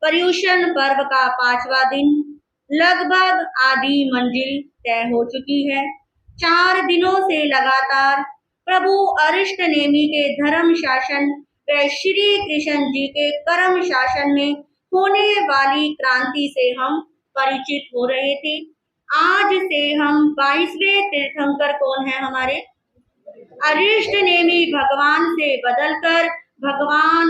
पर्युषण पर्व का 5वां दिन, लगभग आधी मंजिल तय हो चुकी है। 4 दिनों से लगातार प्रभु अरिष्ट नेमि के धर्म शासन व श्री कृष्ण जी के कर्म शासन में होने वाली क्रांति से हम परिचित हो रहे थे। आज से हम 22वें तीर्थंकर कौन है हमारे? अरिष्ट नेमि भगवान से बदलकर भगवान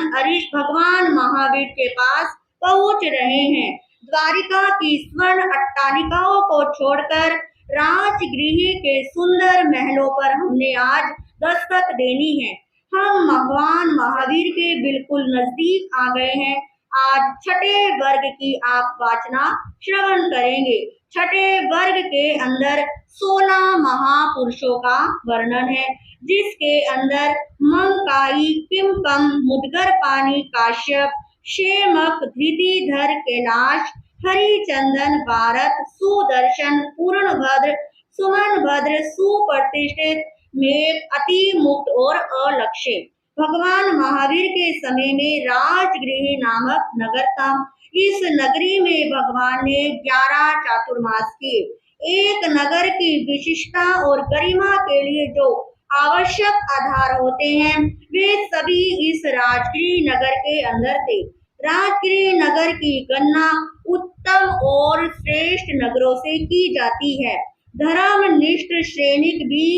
महावीर के पास पहुंच रहे हैं। द्वारिका की स्वर्ण अट्टालिकाओं को छोड़कर राजगृह के सुंदर महलों पर हमने आज दस्तक देनी है। हम भगवान महावीर के बिल्कुल नजदीक आ गए हैं। आज छठे वर्ग की आप वाचना श्रवण करेंगे। छठे वर्ग के अंदर 16 महापुरुषों का वर्णन है, जिसके अंदर मंकाई, पिंपम, मुदगर पानी, काश्यप, क्षेमक, धृतिधर, कैलाश, हरिचंदन, भारत, सुदर्शन, पूर्णभद्र, सुमनभद्र, सुप्रतिष्ठित, मेघ, अति मुक्त और अलक्ष्य। भगवान महावीर के समय में राजगृह नामक नगर था। इस नगरी में भगवान ने 11 चातुर्मास किए। एक नगर की विशिष्टता और गरिमा के लिए जो आवश्यक आधार होते हैं वे सभी इस राजगीर नगर के अंदर थे। राजगीर नगर की गणना उत्तम और श्रेष्ठ नगरों से की जाती है। धर्मनिष्ठ सैनिक भी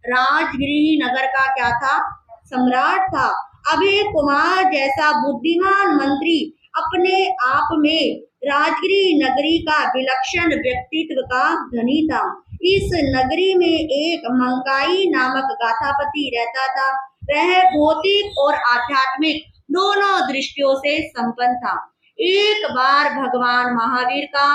राजगीर नगर का क्या था? सम्राट था। अभय कुमार जैसा बुद्धिमान मंत्री अपने आप में राजगीर नगरी का विलक्षण व्यक्तित्व का धनी था। इस नगरी में एक मंकाई नामक गाथापति रहता था। वह भौतिक और आध्यात्मिक दोनों दृष्टियों से संपन्न था। एक बार भगवान महावीर का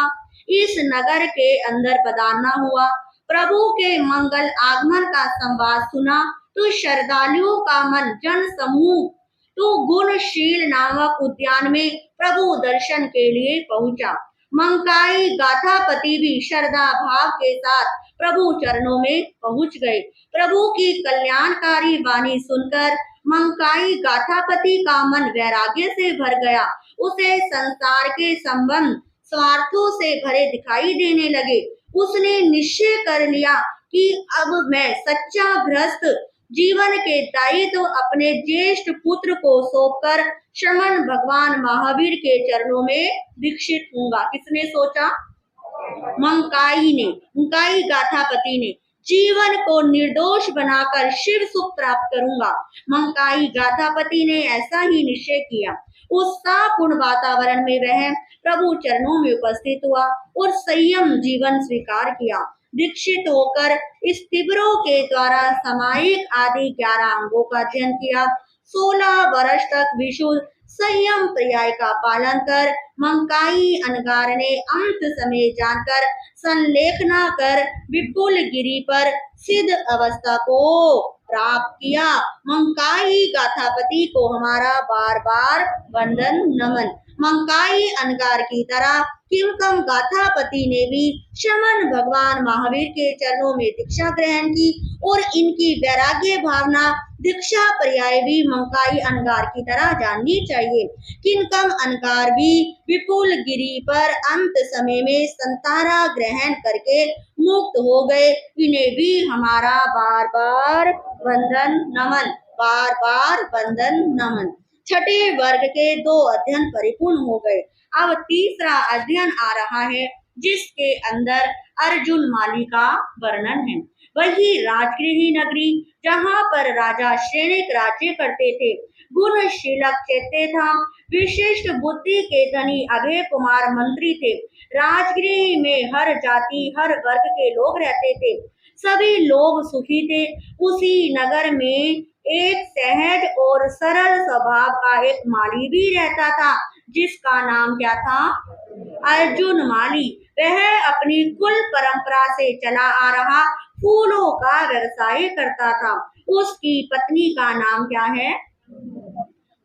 इस नगर के अंदर पधारना हुआ। प्रभु के मंगल आगमन का संवाद सुना तो श्रद्धालुओं का मन जन समूह तो गुणशील नामक उद्यान में प्रभु दर्शन के लिए पहुंचा। मंकाई गाथापति भी श्रद्धा भाव के साथ प्रभु चरणों में पहुंच गए। प्रभु की कल्याणकारी वाणी सुनकर मंकाई गाथापति का मन वैराग्य से भर गया। उसे संसार के संबंध स्वार्थों से भरे दिखाई देने लगे। उसने निश्चय कर लिया कि अब मैं सच्चा गृहस्थ जीवन के दायित्व अपने ज्येष्ठ पुत्र को सौंपकर श्रमण भगवान महावीर के चरणों में दीक्षित होऊंगा। किसने सोचा? मंकाई गाथापति ने। जीवन को निर्दोष बनाकर शिव सुख प्राप्त करूंगा। मंकाई गाथापति ने ऐसा ही निश्चय किया। उत्साहपूर्ण वातावरण में वह प्रभु चरणों में उपस्थित हुआ और संयम जीवन स्वीकार किया। दीक्षित होकर स्थिबरों के द्वारा सामायिक आदि 11 अंगों का अध्ययन किया। 16 वर्ष तक विशुद्ध संयम पर्याय का पालन कर मंकाई अनगार ने अंत समय जानकर संलेखना कर विपुल गिरी पर सिद्ध अवस्था को प्राप्त किया। मंकाई गाथापति को हमारा बार बार वंदन नमन। मंकाई अनगार की तरह किमकम गाथापति ने भी श्रमण भगवान महावीर के चरणों में दीक्षा ग्रहण की और इनकी वैराग्य भावना दीक्षा पर्याय भी मंकाई अनगार की तरह जाननी चाहिए। किमकम अनगार भी विपुल गिरी पर अंत समय में संतारा ग्रहण करके मुक्त हो गए। इन्हें भी हमारा बार बार वंदन नमन, बार बार वंदन नमन। छठे वर्ग के 2 अध्ययन परिपूर्ण हो गए। अब तीसरा अध्ययन आ रहा है जिसके अंदर अर्जुन माली का वर्णन है। वही राजगृह नगरी जहाँ पर राजा श्रेणिक राज्य करते थे। गुणशीलक चैत्य था। विशिष्ट बुद्धि के धनी अभय कुमार मंत्री थे। राजगृह में हर जाति हर वर्ग के लोग रहते थे। सभी लोग सुखी थे। उसी नगर में एक सहज और सरल स्वभाव का एक माली भी रहता था जिसका नाम क्या था? अर्जुन माली। वह अपनी कुल परंपरा से चला आ रहा फूलों का व्यवसाय करता था। उसकी पत्नी का नाम क्या है?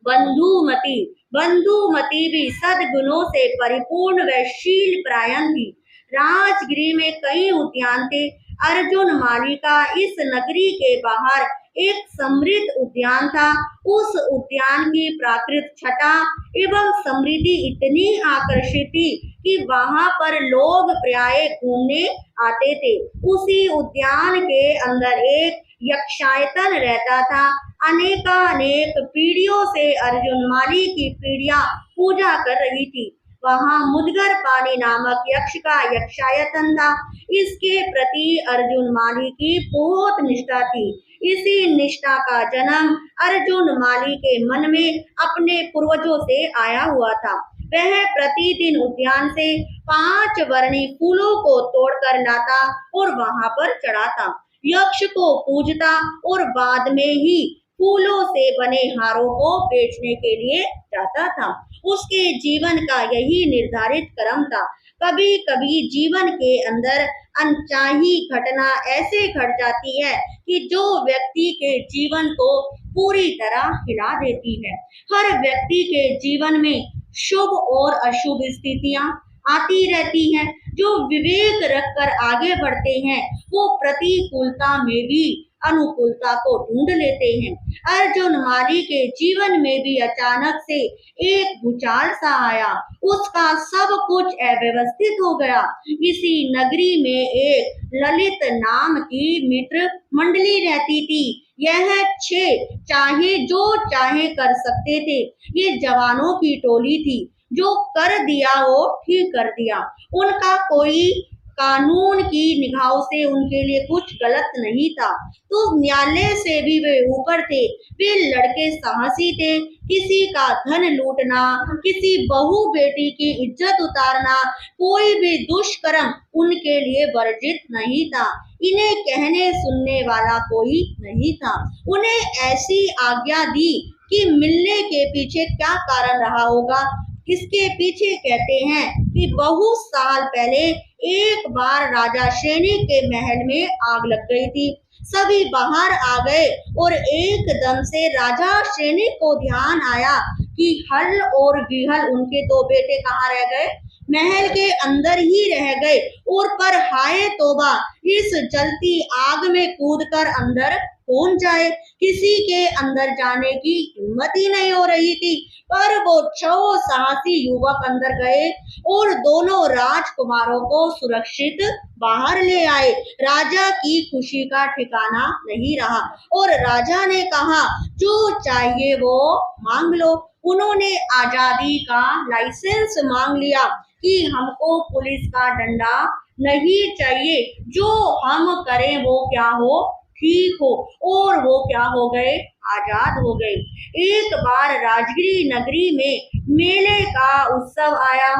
बंधुमती। बंधुमती भी सद्गुणों से परिपूर्ण व शील परायण थी। राजगृह में कई उद्यान थे। अर्जुन माली का इस नगरी के बाहर एक समृद्ध उद्यान था। उस उद्यान की प्राकृतिक छटा एवं समृद्धि इतनी आकर्षित थी कि वहां पर लोग प्राय घूमने आते थे। उसी उद्यान के अंदर एक यक्षायतन रहता था। अनेकानेक पीढ़ियों से अर्जुन माली की पीढ़ियां पूजा कर रही थी। वहां मुदगर पानी नामक यक्ष का यक्षायतन था। इसके प्रति अर्जुन माली की बहुत निष्ठा थी। इसी निष्ठा का जन्म अर्जुन माली के मन में अपने पूर्वजों से आया हुआ था। वह प्रतिदिन उद्यान से 5 वर्णी फूलों को तोड़कर लाता और वहां पर चढ़ाता। यक्ष को पूजता और बाद में ही फूलों से बने हारों को बेचने के लिए जाता था। उसके जीवन का यही निर्धारित क्रम था। कभी कभी जीवन के अंदर अनचाही घटना ऐसे घट जाती है कि जो व्यक्ति के जीवन को पूरी तरह हिला देती है। हर व्यक्ति के जीवन में शुभ और अशुभ स्थितियां आती रहती हैं। जो विवेक रखकर आगे बढ़ते हैं वो प्रतिकूलता में भी अनुकूलता को ढूंढ लेते हैं। अर्जुन माली के जीवन में भी अचानक से एक भूचाल सा आया। उसका सब कुछ अव्यवस्थित हो गया। इसी नगरी में एक ललित नाम की मित्र मंडली रहती थी। यह 6 चाहे जो चाहे कर सकते थे। ये जवानों की टोली थी। जो कर दिया वो ठीक कर दिया। उनका कोई कानून की निगाहों से उनके लिए कुछ गलत नहीं था। तो न्यायालय से भी वे ऊपर थे। वे लड़के साहसी थे। किसी का धन लूटना, किसी बहू बेटी की इज्जत उतारना, कोई भी दुष्कर्म उनके लिए वर्जित नहीं था। इन्हें कहने सुनने वाला कोई नहीं था। उन्हें ऐसी आज्ञा दी कि मिलने के पीछे क्या कारण रहा होगा। इसके पीछे कहते हैं कि बहुत साल पहले एक बार राजा शेनी के महल में आग लग गई थी। सभी बाहर आ गए और एकदम से राजा शेनी को ध्यान आया कि हल और गिहल उनके 2 बेटे कहाँ रह गए, महल के अंदर ही रह गए। और पर हाय तौबा, इस जलती आग में कूदकर अंदर कौन जाए। किसी के अंदर जाने की हिम्मत ही नहीं हो रही थी। पर वो 6 साहसी युवक अंदर गए और दोनों राजकुमारों को सुरक्षित बाहर ले आए। राजा की खुशी का ठिकाना नहीं रहा और राजा ने कहा जो चाहिए वो मांग लो। उन्होंने आजादी का लाइसेंस मांग लिया कि हमको पुलिस का डंडा नहीं चाहिए, जो हम करें वो क्या हो ठीक हो। और वो क्या हो गए, आजाद हो गए। एक बार राजगिरी नगरी में मेले का उत्सव आया।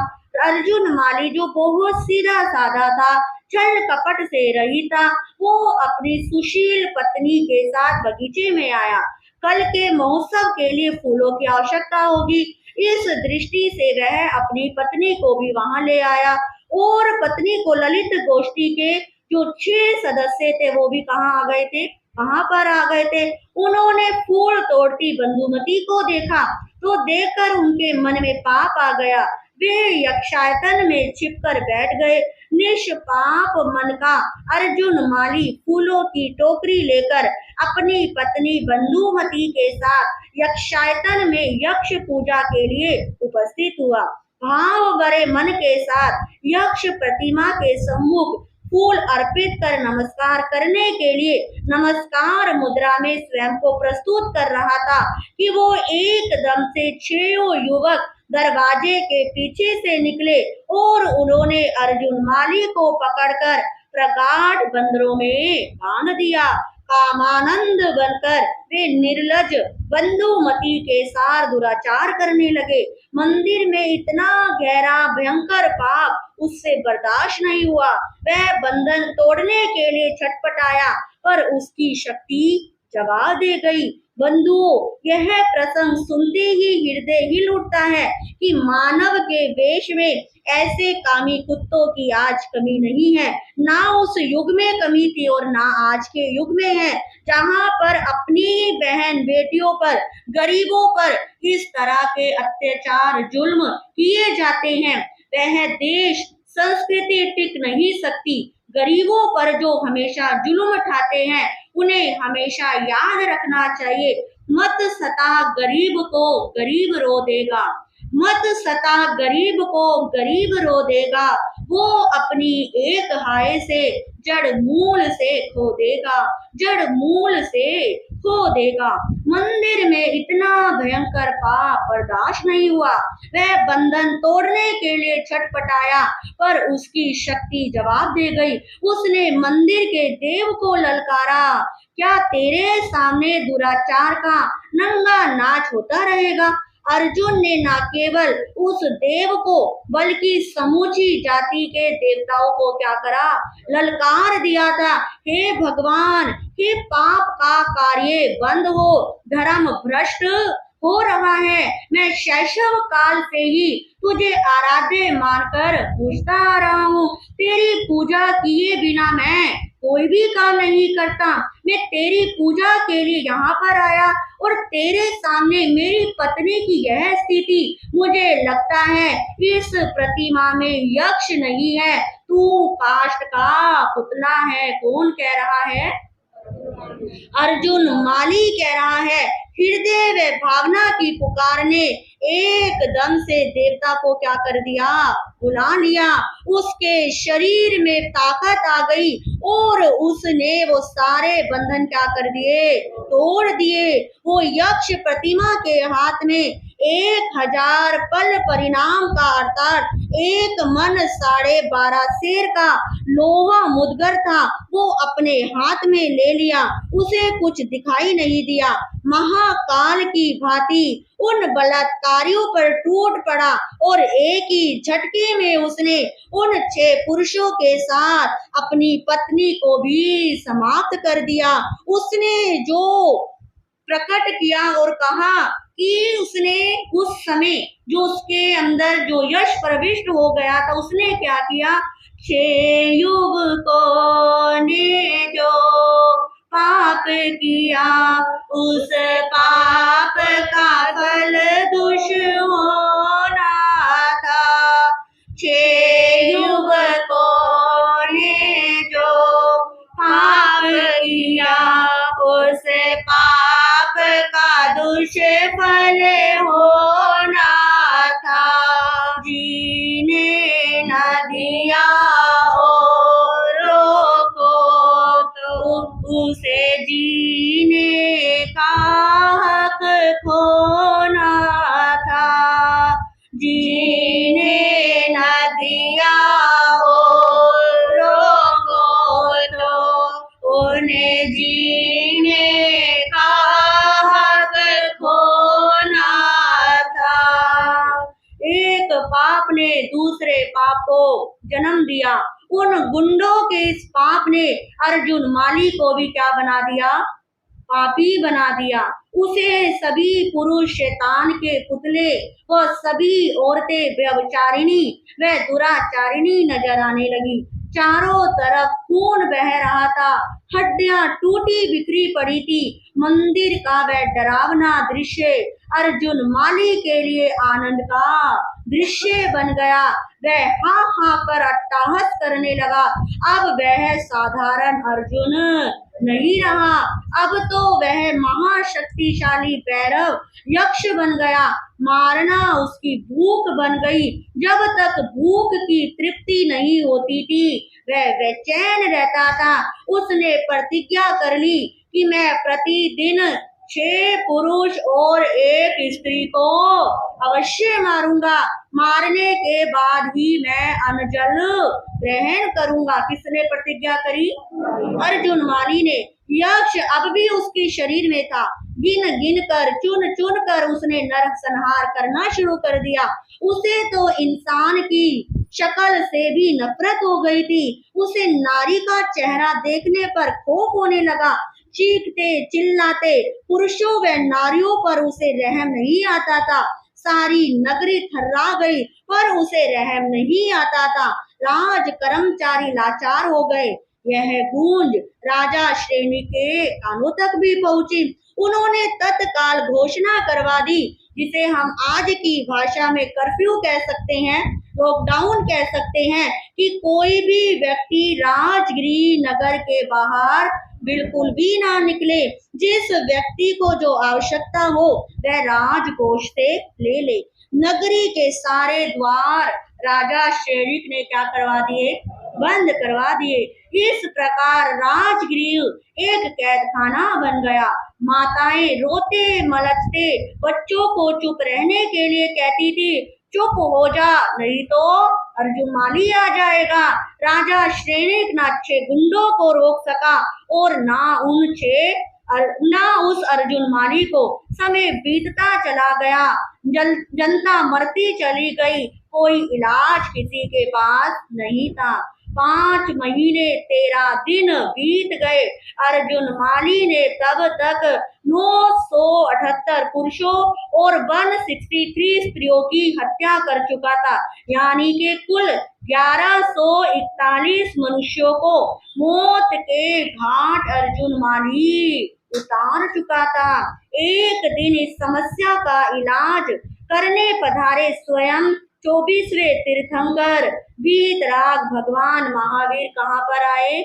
अर्जुन माली जो बहुत सीधा साधा था, छल कपट से रहित था, वो अपनी सुशील पत्नी के साथ बगीचे में आया। कल के महोत्सव के लिए फूलों की आवश्यकता होगी। इस दृष्टि से वह अपनी पत्नी को भी वहां ले आया और पत्नी को ललित गोष्ठी के जो 6 सदस्य थे वो भी कहाँ आ गए थे, कहाँ पर आ गए थे। उन्होंने फूल तोड़ती बंधुमती को देखा तो देखकर उनके मन में पाप आ गया। वे यक्षायतन में छिपकर बैठ गए। निष्पाप मन का अर्जुन माली फूलों की टोकरी लेकर अपनी पत्नी बंधुमती के साथ यक्षायतन में यक्ष पूजा के लिए उपस्थित हुआ। भाव भरे मन के साथ यक्ष प्रतिमा के सम्मुख फूल अर्पित कर नमस्कार करने के लिए नमस्कार मुद्रा में स्वयं को प्रस्तुत कर रहा था कि वो एकदम से 6 युवक दरवाजे के पीछे से निकले और उन्होंने अर्जुन माली को पकड़कर प्रगाढ़ बंदरों में बांध दिया। कामानंद बनकर वे निर्लज बंधुमती के साथ दुराचार करने लगे। मंदिर में इतना गहरा भयंकर पाप उससे बर्दाश्त नहीं हुआ। वह बंधन तोड़ने के लिए छटपटाया पर उसकी शक्ति जवाब दे गई। बंधुओं, यह प्रसंग सुनते ही हृदय हिल उठता है कि मानव के वेश में ऐसे कामी कुत्तों की आज कमी नहीं है। ना उस युग में कमी थी और ना आज के युग में है, जहाँ पर अपनी ही बहन बेटियों पर, गरीबों पर इस तरह के अत्याचार जुल्म किए जाते हैं। वह देश संस्कृति टिक नहीं सकती। गरीबों पर जो हमेशा जुल्म उठाते हैं उन्हें हमेशा याद रखना चाहिए, मत सता गरीब को गरीब रो देगा, मत सता गरीब को गरीब रो देगा। वो अपनी एक हाय से जड़ मूल से खो देगा, जड़ मूल से खो देगा। मंदिर में इतना भयंकर पाप बर्दाश्त नहीं हुआ। वह बंधन तोड़ने के लिए छटपटाया पर उसकी शक्ति जवाब दे गई। उसने मंदिर के देव को ललकारा, क्या तेरे सामने दुराचार का नंगा नाच होता रहेगा। अर्जुन ने न केवल उस देव को बल्कि समूची जाति के देवताओं को क्या करा, ललकार दिया था। हे भगवान, हे पाप का कार्य बंद हो, धर्म भ्रष्ट हो रहा है। मैं शैशव काल से ही तुझे आराध्य मानकर पूजता आ रहा हूँ। तेरी पूजा किए बिना मैं कोई भी काम नहीं करता। मैं तेरी पूजा के लिए यहाँ पर आया और तेरे सामने मेरी पत्नी की यह स्थिति, मुझे लगता है इस प्रतिमा में यक्ष नहीं है, तू काष्ठ का पुतला है। कौन कह रहा है? अर्जुन माली कह रहा है, हृदय व भावना की पुकार ने एकदम से देवता को क्या कर दिया, बुला लिया। उसके शरीर में ताकत आ गई और उसने वो सारे बंधन क्या कर दिए, तोड़ दिए। वो यक्ष प्रतिमा के हाथ में 1000 पल परिणाम का अर्थात एक मन 12.5 शेर का लोहा मुदगर था, वो अपने हाथ में ले लिया। उसे कुछ दिखाई नहीं दिया, महाकाल की भांति उन बलात्कारियों पर टूट पड़ा और एक ही झटके में उसने उन 6 पुरुषों के साथ अपनी पत्नी को भी समाप्त कर दिया। उसने जो प्रकट किया और कहा कि उसने उस समय जो उसके अंदर जो यश प्रविष्ट हो गया था, उसने क्या किया, 6 युग को ने जो पाप किया, उस पाप का फल दुष होना था। 6 युग को ने जो पाप किया, उस पाप का दुष्फल होना था। जीने न दिया औरों को, तो उसे जीने का हक खोना था। जीने न दिया औरों को, तो उन्हें जीने का हक खोना था। एक पाप ने दूसरे पाप को जन्म दिया। उन गुंडों के इस पाप ने अर्जुन माली को भी क्या बना दिया, पापी बना दिया। उसे सभी पुरुष शैतान के पुतले व सभी औरतें व्यभिचारिणी व दुराचारिणी नजर आने लगी। चारों तरफ खून बह रहा था, हड्डियां टूटी बिखरी पड़ी थी। मंदिर का वह डरावना दृश्य अर्जुन माली के लिए आनंद का दृश्य बन गया। वह हा हा कर अट्टहास करने लगा। अब वह साधारण अर्जुन नहीं रहा, अब तो वह महाशक्तिशाली भैरव यक्ष बन गया। मारना उसकी भूख बन गई। जब तक भूख की तृप्ति नहीं होती थी वह बेचैन रहता था। उसने प्रतिज्ञा कर ली कि मैं प्रतिदिन 6 पुरुष और 1 स्त्री को अवश्य मारूंगा। मारने के बाद ही मैं अन्न जल ग्रहण करूंगा। किसने प्रतिज्ञा करी? अर्जुन माली ने। यक्ष अब भी उसके शरीर में था। गिन गिन कर चुन चुन कर उसने नर संहार करना शुरू कर दिया। उसे तो इंसान की शक्ल से भी नफरत हो गई थी। उसे नारी का चेहरा देखने पर खौफ होने लगा। चीखते चिल्लाते पुरुषों व नारियों पर उसे रहम नहीं आता था। सारी नगरी थर्रा गई पर उसे रहम नहीं आता था। राज कर्मचारी लाचार हो गए। यह गूंज राजा श्रेणी के कानों तक भी पहुंची। उन्होंने तत्काल घोषणा करवा दी, जिसे हम आज की भाषा में कर्फ्यू कह सकते हैं, लॉकडाउन कह सकते हैं, कि कोई भी व्यक्ति राजगृह नगर के बाहर बिल्कुल भी ना निकले। जिस व्यक्ति को जो आवश्यकता हो वह राजकोष से ले ले। नगरी के सारे द्वार राजा शेरिक ने क्या करवा दिए? बंद करवा दिए। इस प्रकार राजगृह एक कैदखाना बन गया। माताएं रोते मलचते बच्चों को चुप रहने के लिए कहती थी, चुप हो जा नहीं तो अर्जुन माली आ जाएगा। राजा श्रेणिक ना 6 गुंडों को रोक सका और ना उस अर्जुन माली को। समय बीतता चला गया, जनता मरती चली गई, कोई इलाज किसी के पास नहीं था। 5 महीने 13 दिन बीत गए। अर्जुन माली ने तब तक 978 पुरुषों और 163 स्त्रियों की हत्या कर चुका था, यानी कि कुल 1141 मनुष्यों को मौत के घाट अर्जुन माली उतार चुका था। एक दिन इस समस्या का इलाज करने पधारे स्वयं 24वें तीर्थंकर वीतराग भगवान महावीर कहाँ पर आए?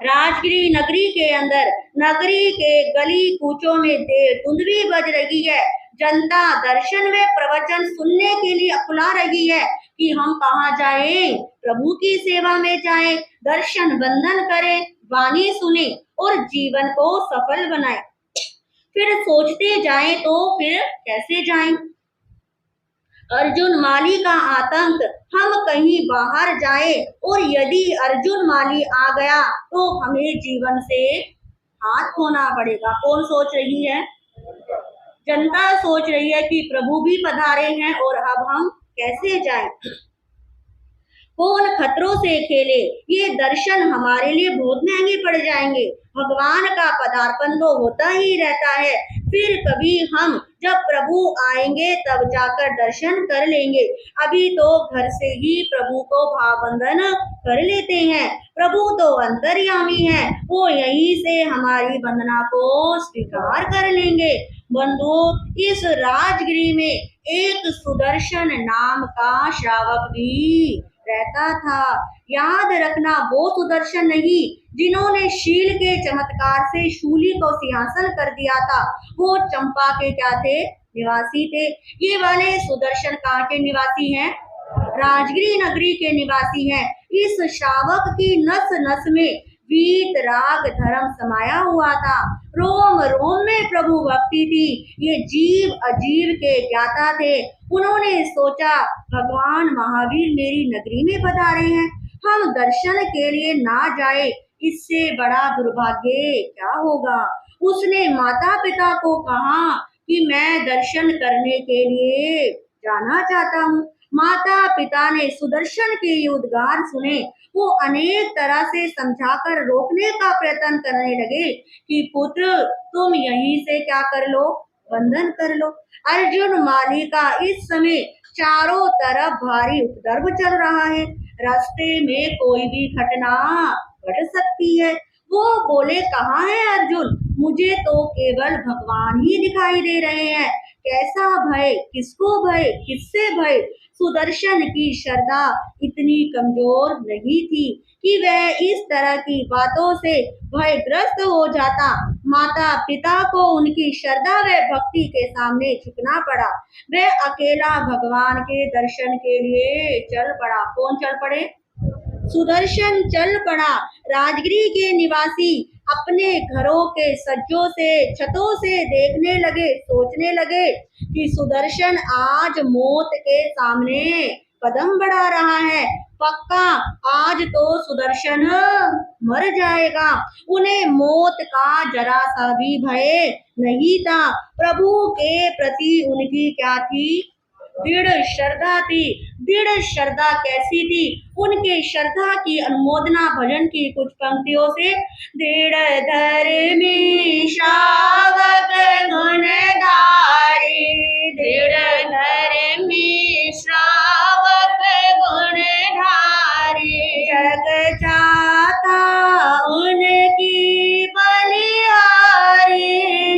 राजगिरी नगरी के अंदर नगरी के गली कूचों में देर धुंध भी बज रही है। जनता दर्शन व प्रवचन सुनने के लिए अकुला रही है कि हम कहाँ जाएं, प्रभु की सेवा में जाएं, दर्शन बंदन करें, वाणी सुने और जीवन को सफल बनाएं। फिर सोचते जाएं तो फिर कैसे जाएं? अर्जुन माली का आतंक, हम कहीं बाहर जाए और यदि अर्जुन माली आ गया तो हमें जीवन से हाथ धोना पड़ेगा। कौन सोच रही है? जनता सोच रही है कि प्रभु भी पधारे हैं और अब हम कैसे जाएं? कौन खतरों से खेले, ये दर्शन हमारे लिए बहुत महंगे पड़ जाएंगे। भगवान का पदार्पण तो होता ही रहता है, फिर कभी हम जब प्रभु आएंगे तब जाकर दर्शन कर लेंगे। अभी तो घर से ही प्रभु को भावबंधन कर लेते हैं। प्रभु तो अंतर्यामी है, वो यहीं से हमारी वंदना को स्वीकार कर लेंगे। बंधु, इस राजगिरी में एक सुदर्शन नाम का श्रावक भी रहता था। याद रखना, वो सुदर्शन नहीं जिन्होंने शील के चमत्कार से शूली को सिंहासन कर दिया था। वो चंपा के क्या थे? निवासी थे। ये वाले सुदर्शन कहाँ के निवासी हैं? राजगिरी नगरी के निवासी हैं। इस श्रावक की नस नस में वीत राग धर्म समाया हुआ था। रोम रोम में प्रभु भक्ति थी। ये जीव अजीव के ज्ञाता थे। उन्होंने सोचा, भगवान महावीर मेरी नगरी में पधारे हैं, हम दर्शन के लिए ना जाए, इससे बड़ा दुर्भाग्य क्या होगा। उसने माता पिता को कहा कि मैं दर्शन करने के लिए जाना चाहता हूँ। माता पिता ने सुदर्शन के ये उद्गार सुने। वो अनेक तरह से समझाकर रोकने का प्रयत्न करने लगे कि पुत्र, तुम यहीं से क्या कर लो? वंदन कर लो। अर्जुन माली का इस समय चारों तरफ भारी उपद्रव चल रहा है। रास्ते में कोई भी घटना घट सकती है। वो बोले, कहाँ है अर्जुन? मुझे तो केवल भगवान ही दिखाई दे रहे हैं। कैसा भय? किसको भय? किससे भय? सुदर्शन की श्रद्धा इतनी कमजोर नहीं थी कि वह इस तरह की बातों से भयग्रस्त हो जाता। माता पिता को उनकी श्रद्धा व भक्ति के सामने झुकना पड़ा। वह अकेला भगवान के दर्शन के लिए चल पड़ा। कौन चल पड़े? सुदर्शन चल पड़ा। राजगिरी के निवासी अपने घरों के सज्जों से, छतों से देखने लगे, सोचने लगे कि सुदर्शन आज मौत के सामने कदम बढ़ा रहा है। पक्का आज तो सुदर्शन मर जाएगा। उन्हें मौत का जरा सा भी भय नहीं था। प्रभु के प्रति उनकी क्या थी? दृढ़ श्रद्धा थी। दृढ़ श्रद्धा कैसी थी? उनके श्रद्धा की अनुमोदना भजन की कुछ पंक्तियों से। दृढ़ धर्मी श्रावक गुणधारी, दृढ़ धर्मी श्रावक गुणधारी, जग जाता उनकी बलिहारी,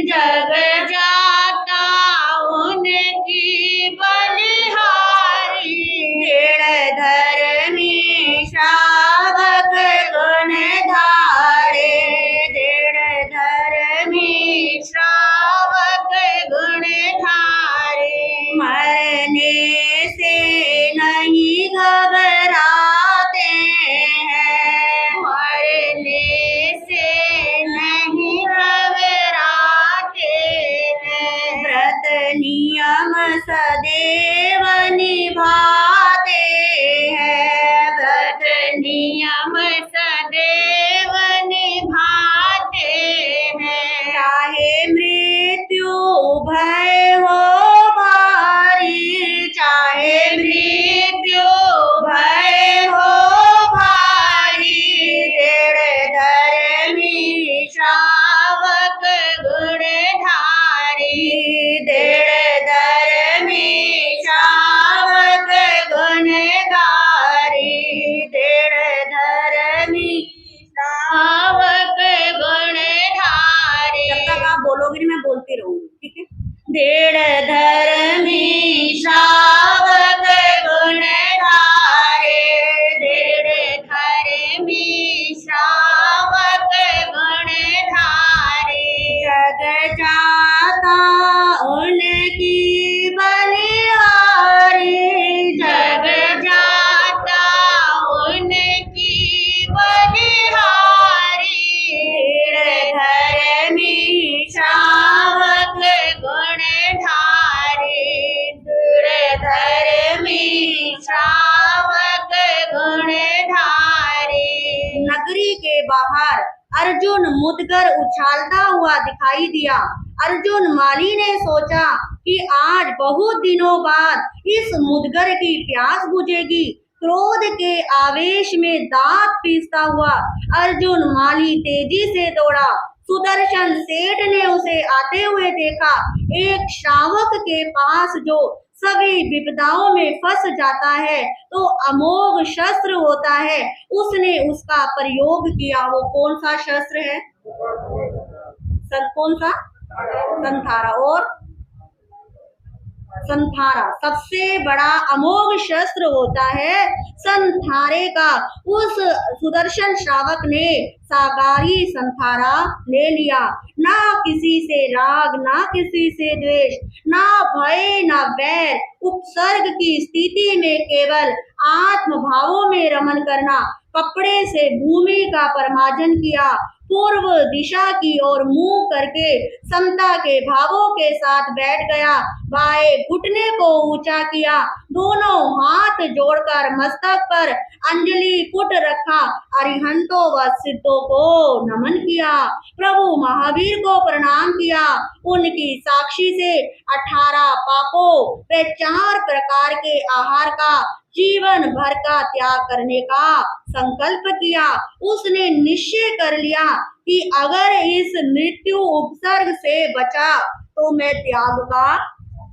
जग जाता उनकी बलिहारी। दृढ़ धर्मी श्रावक गुणधारे, दृढ़ धर्मी श्रावक गुणधारी, मरने से नहीं घबराते हैं, मरने से नहीं घबराते हैं। व्रत नियम सदैव निभाते हैं, व्रत नियम सदैव निभाते हैं। चाहे मृत्यु भय हो भारी, चाहे मृत्यु भय हो भारी, दृढ़ धर्मी श्रावक गुणधारी, दृढ़ धर्मी श्रावक गुणधारी, दृढ़ धर्मी श्रावक गुणधारी। जब तक आप बोलोगे नहीं मैं बोलती रहूंगी, ठीक है? दृढ़ धर्मी श्रावक गुणधारे, दृढ़ धर्मी श्रावक बाहर अर्जुन मुदगर उछालता हुआ दिखाई दिया। अर्जुन माली ने सोचा कि आज बहुत दिनों बाद इस मुदगर की प्यास बुझेगी। क्रोध के आवेश में दांत पीसता हुआ अर्जुन माली तेजी से दौड़ा। सुदर्शन सेठ ने उसे आते हुए देखा। एक श्रावक के पास जो सभी विपदाओं में फंस जाता है तो अमोघ शस्त्र होता है, उसने उसका प्रयोग किया। वो कौन सा शस्त्र है? कौन सा? संथारा। और संथारा सबसे बड़ा अमोघ शस्त्र होता है संथारे का। उस सुदर्शन श्रावक ने सागारी संथारा ले लिया। ना किसी से राग, ना किसी से द्वेष, ना भय, ना बैर, उपसर्ग की स्थिति में केवल आत्म भावों में रमन करना। कपड़े से भूमि का परमार्जन किया। पूर्व दिशा की ओर मुंह करके समता के भावों के साथ बैठ गया। बाएं घुटने को ऊंचा किया। दोनों हाथ जोड़कर मस्तक पर अंजलि पुट रखा। अरिहंतों व सिद्धों को नमन किया। प्रभु महावीर को प्रणाम किया। उनकी साक्षी से 18 पापों व 4 प्रकार के आहार का जीवन भर का त्याग करने का संकल्प किया। उसने निश्चय कर लिया कि अगर इस मृत्यु उपसर्ग से बचा तो मैं त्याग का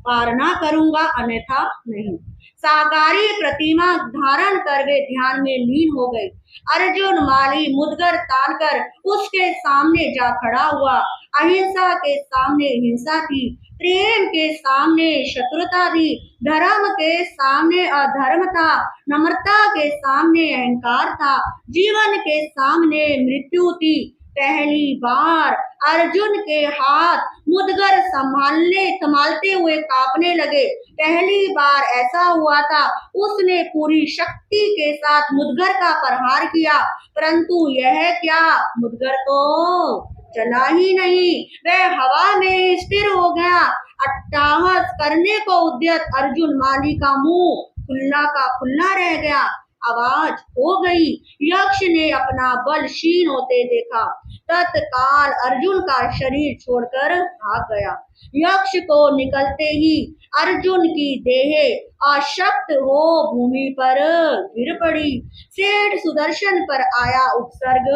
पालना करूंगा, अन्यथा नहीं। साकारी प्रतिमा धारण कर वे ध्यान में लीन हो गए। अर्जुन माली मुदगर तानकर उसके सामने जा खड़ा हुआ। अहिंसा के सामने हिंसा थी, प्रेम के सामने शत्रुता थी, धर्म के सामने अधर्म था, नम्रता के सामने अहंकार था, जीवन के सामने मृत्यु थी। पहली बार अर्जुन के हाथ मुदगर संभालते हुए कांपने लगे। पहली बार ऐसा हुआ था। उसने पूरी शक्ति के साथ मुदगर का प्रहार किया, परंतु यह क्या, मुदगर तो चला ही नहीं, वह हवा में स्थिर हो गया। अट्टहास करने को उद्यत अर्जुन माली का मुंह खुला का खुला रह गया। आवाज हो गई। यक्ष ने अपना बल क्षीण होते देखा। तत्काल अर्जुन का शरीर छोड़कर भाग गया। यक्ष को निकलते ही अर्जुन की देह अशक्त हो भूमि पर गिर पड़ी। सेठ सुदर्शन पर आया उपसर्ग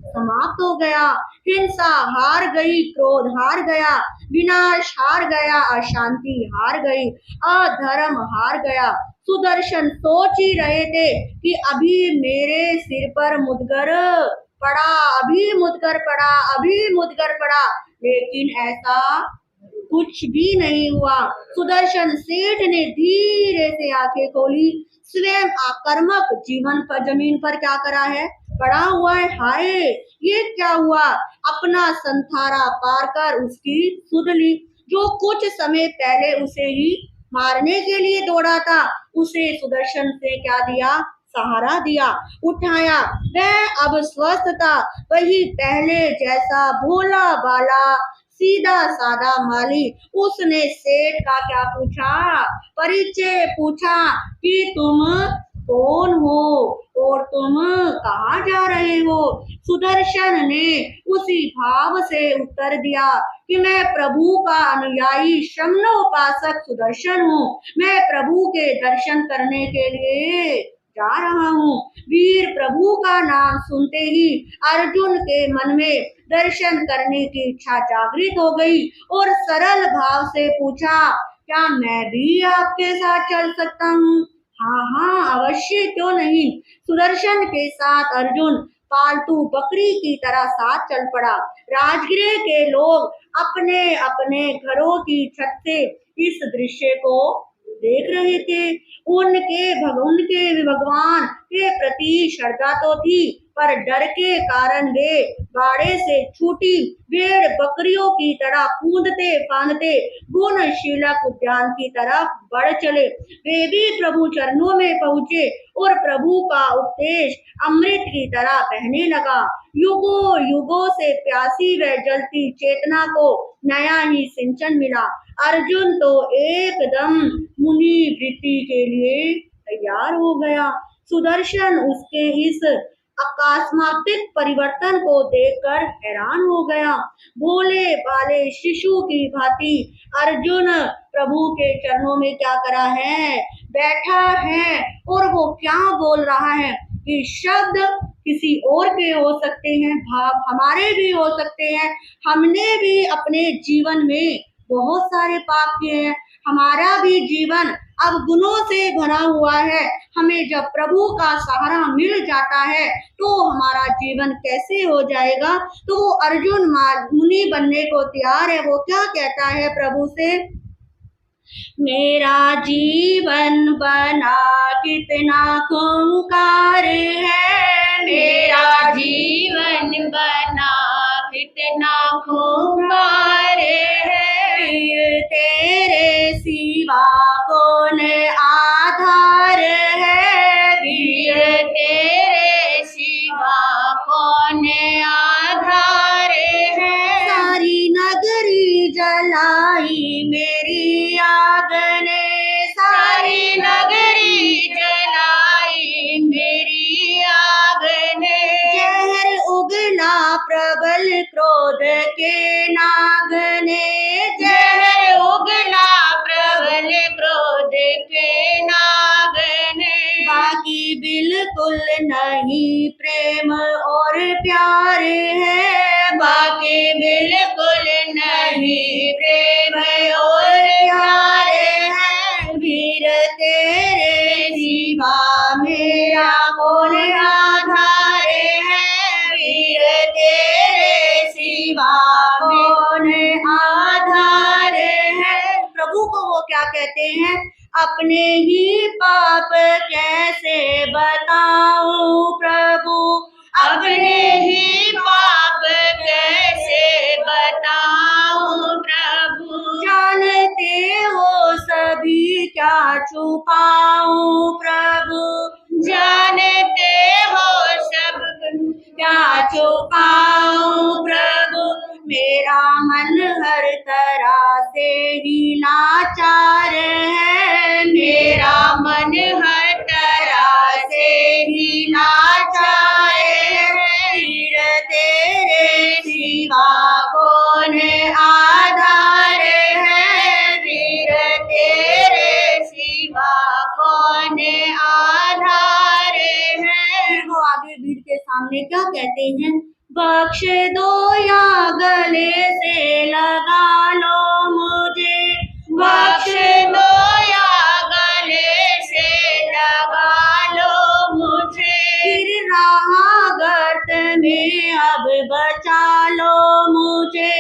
समाप्त हो गया। हिंसा हार गई, क्रोध हार गया, विनाश हार गया, अशांति हार गई, अधर्म हार गया। सुदर्शन सोच ही रहे थे कि अभी मेरे सिर पर मुदगर पड़ा, अभी मुदगर पड़ा, अभी मुदगर पड़ा, लेकिन ऐसा कुछ भी नहीं हुआ। सुदर्शन सेठ ने धीरे से आंखें खोली। स्वयं आक्रामक जीवन पर जमीन पर क्या करा है, पड़ा हुआ है। हाय, ये क्या हुआ? अपना संथारा पार कर उसकी सुध ली। जो कुछ समय पहले उसे ही मारने के लिए दौड़ा था, उसे सुदर्शन से क्या दिया, सहारा दिया, उठाया। वह अब स्वस्थ था, वही पहले जैसा भोला भाला सीधा साधा माली। उसने सेठ का क्या पूछा, परिचय पूछा कि तुम कौन हो और तुम कहाँ जा रहे हो। सुदर्शन ने उसी भाव से उत्तर दिया कि मैं प्रभु का अनुयायी श्रमणोपासक सुदर्शन हूँ। मैं प्रभु के दर्शन करने के लिए जा रहा हूँ। वीर प्रभु का नाम सुनते ही अर्जुन के मन में दर्शन करने की इच्छा जागृत हो गई और सरल भाव से पूछा, क्या मैं भी आपके साथ चल सकता हूँ? हाँ हाँ, अवश्य, क्यों नहीं। सुदर्शन के साथ अर्जुन पालतू बकरी की तरह साथ चल पड़ा। राजगृह के लोग अपने अपने घरों की छत से इस दृश्य को देख रहे थे। उनके भगवान के प्रति श्रद्धा तो थी, पर डर के कारण वे बाड़े से छूटी भेड़ बकरियों की तरह कूदते फांदते गुणशीलक उद्यान की तरफ बढ़ चले। वे भी प्रभु चरणों में पहुंचे और प्रभु का उपदेश अमृत की तरह बहने लगा। युगों युगों से प्यासी व जलती चेतना को नया ही सिंचन मिला। अर्जुन तो एकदम मुनि वृत्ति के लिए तैयार हो गया। सुदर्शन उसके इस अकस्मात परिवर्तन को देखकर हैरान हो गया। भोले भाले शिशु की भांति अर्जुन प्रभु के चरणों में क्या करा है, बैठा है और वो क्या बोल रहा है कि शब्द किसी और के हो सकते हैं, भाव हमारे भी हो सकते हैं। हमने भी अपने जीवन में बहुत सारे पाप किए हैं, हमारा भी जीवन अब गुनों से भरा हुआ है। हमें जब प्रभु का सहारा मिल जाता है तो हमारा जीवन कैसे हो जाएगा। तो वो अर्जुन मुनि बनने को तैयार है। वो क्या कहता है प्रभु से, मेरा जीवन बना कितना खूंखार है, मेरा जीवन बना कितना खूंखार है, तेरे सिवा कौन आधार है, तेरे सिवा कौन आधार है। सारी नगरी जलाई मेरी आग ने, सारी नगरी जलाई मेरी आग ने, जहर उगला प्रबल क्रोध के नाग ने, जहर उगला प्रबल क्रोध के नाग ने, बाकी बिल्कुल नहीं प्रेम और प्यार है, बाकी बिल्कुल नहीं प्रेम और प्यार है। वीर तेरे सिवा मेरा कौन आधार है, वीर तेरे सिवा कौन आधार है। प्रभु को वो क्या कहते हैं, अपने ही पाप कैसे बताऊं प्रभु, अपने ही पाप कैसे बताऊं प्रभु, जानते हो सभी क्या छुपाऊं प्रभु, जानते हो सब क्या छुपाऊं प्रभु। मेरा मन हर तरह से ही लाचार है, मेरा मन हर तरह से ही लाचार है, वीर तेरे सिवा कौन आधार है, वीर तेरे सिवा कौन आधार है। वो आगे वीर के सामने क्या कहते हैं, बख्श दो या गले से लगा लो मुझे, बख्श दो या गले से लगा लो मुझे, गिर रहा गर्त में अब बचा लो मुझे,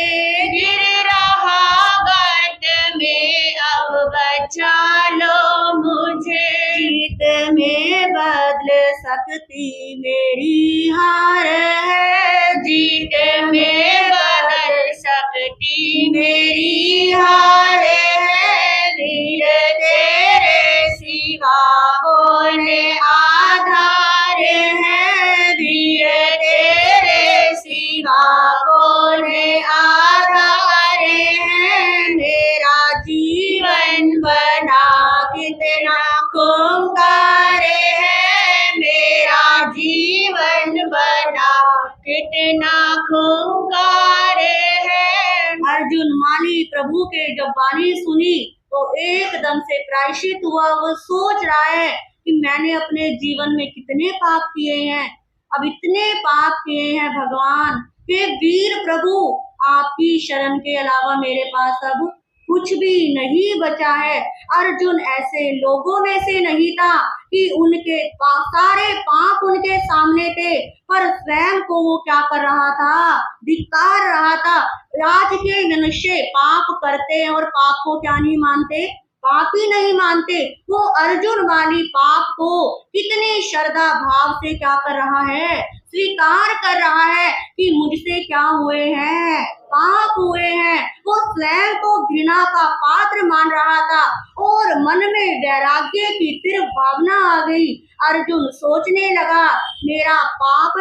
गिर रहा गर्त में अब बचा लो मुझे, जीत में बदल सकती मेरी हार है, जीत में बदल सकती मेरी हार है, वीर तेरे सिवा कौन आधार है, वीर तेरे सिवा कौन आधार है। मेरा जीवन बना कितना खूंखार है, मेरा जीवन बना कितना खूंखार है। अर्जुन माली प्रभु के जब वाणी सुनी तो एकदम से प्रायश्चित हुआ। वो सोच रहा है कि मैंने अपने जीवन में कितने पाप किए हैं, अब इतने पाप किए हैं भगवान, हे वीर प्रभु, आपकी शरण के अलावा मेरे पास अब कुछ भी नहीं बचा है। अर्जुन ऐसे लोगों में से नहीं था कि उनके सारे पाप उनके सामने थे, पर स्वयं को वो क्या कर रहा था, धिक्कार रहा था। आज के मनुष्य पाप करते हैं और पाप को क्या नहीं मानते, पाप ही नहीं मानते। वो अर्जुन वाली पाप को कितनी श्रद्धा भाव से क्या कर रहा है, स्वीकार कर रहा है कि मुझसे क्या हुए हैं, पाप हुए हैं। वो स्वयं को घृणा का पात्र मान रहा था और मन में वैराग्य की तीव्र भावना आ गई। अर्जुन सोचने लगा, मेरे पाप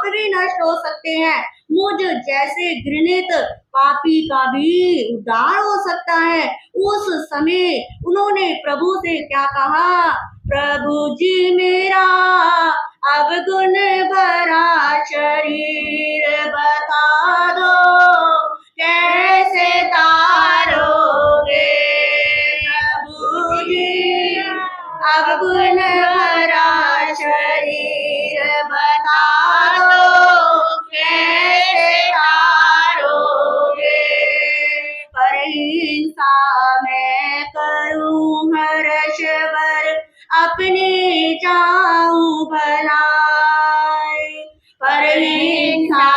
भी नष्ट हो सकते हैं, मुझ जैसे घृणित पापी का भी उद्धार हो सकता है। उस समय उन्होंने प्रभु से क्या कहा, प्रभु जी मेरा अब गुण भरा शरीर बता दो, कैसे तारोगे प्रभु जी। अब गुण भरा शरीर बता दो, कैसे तारोगे। परहिंसा मैं करूं हर्ष वर, अपनी जाऊं भलाई। परहिंसा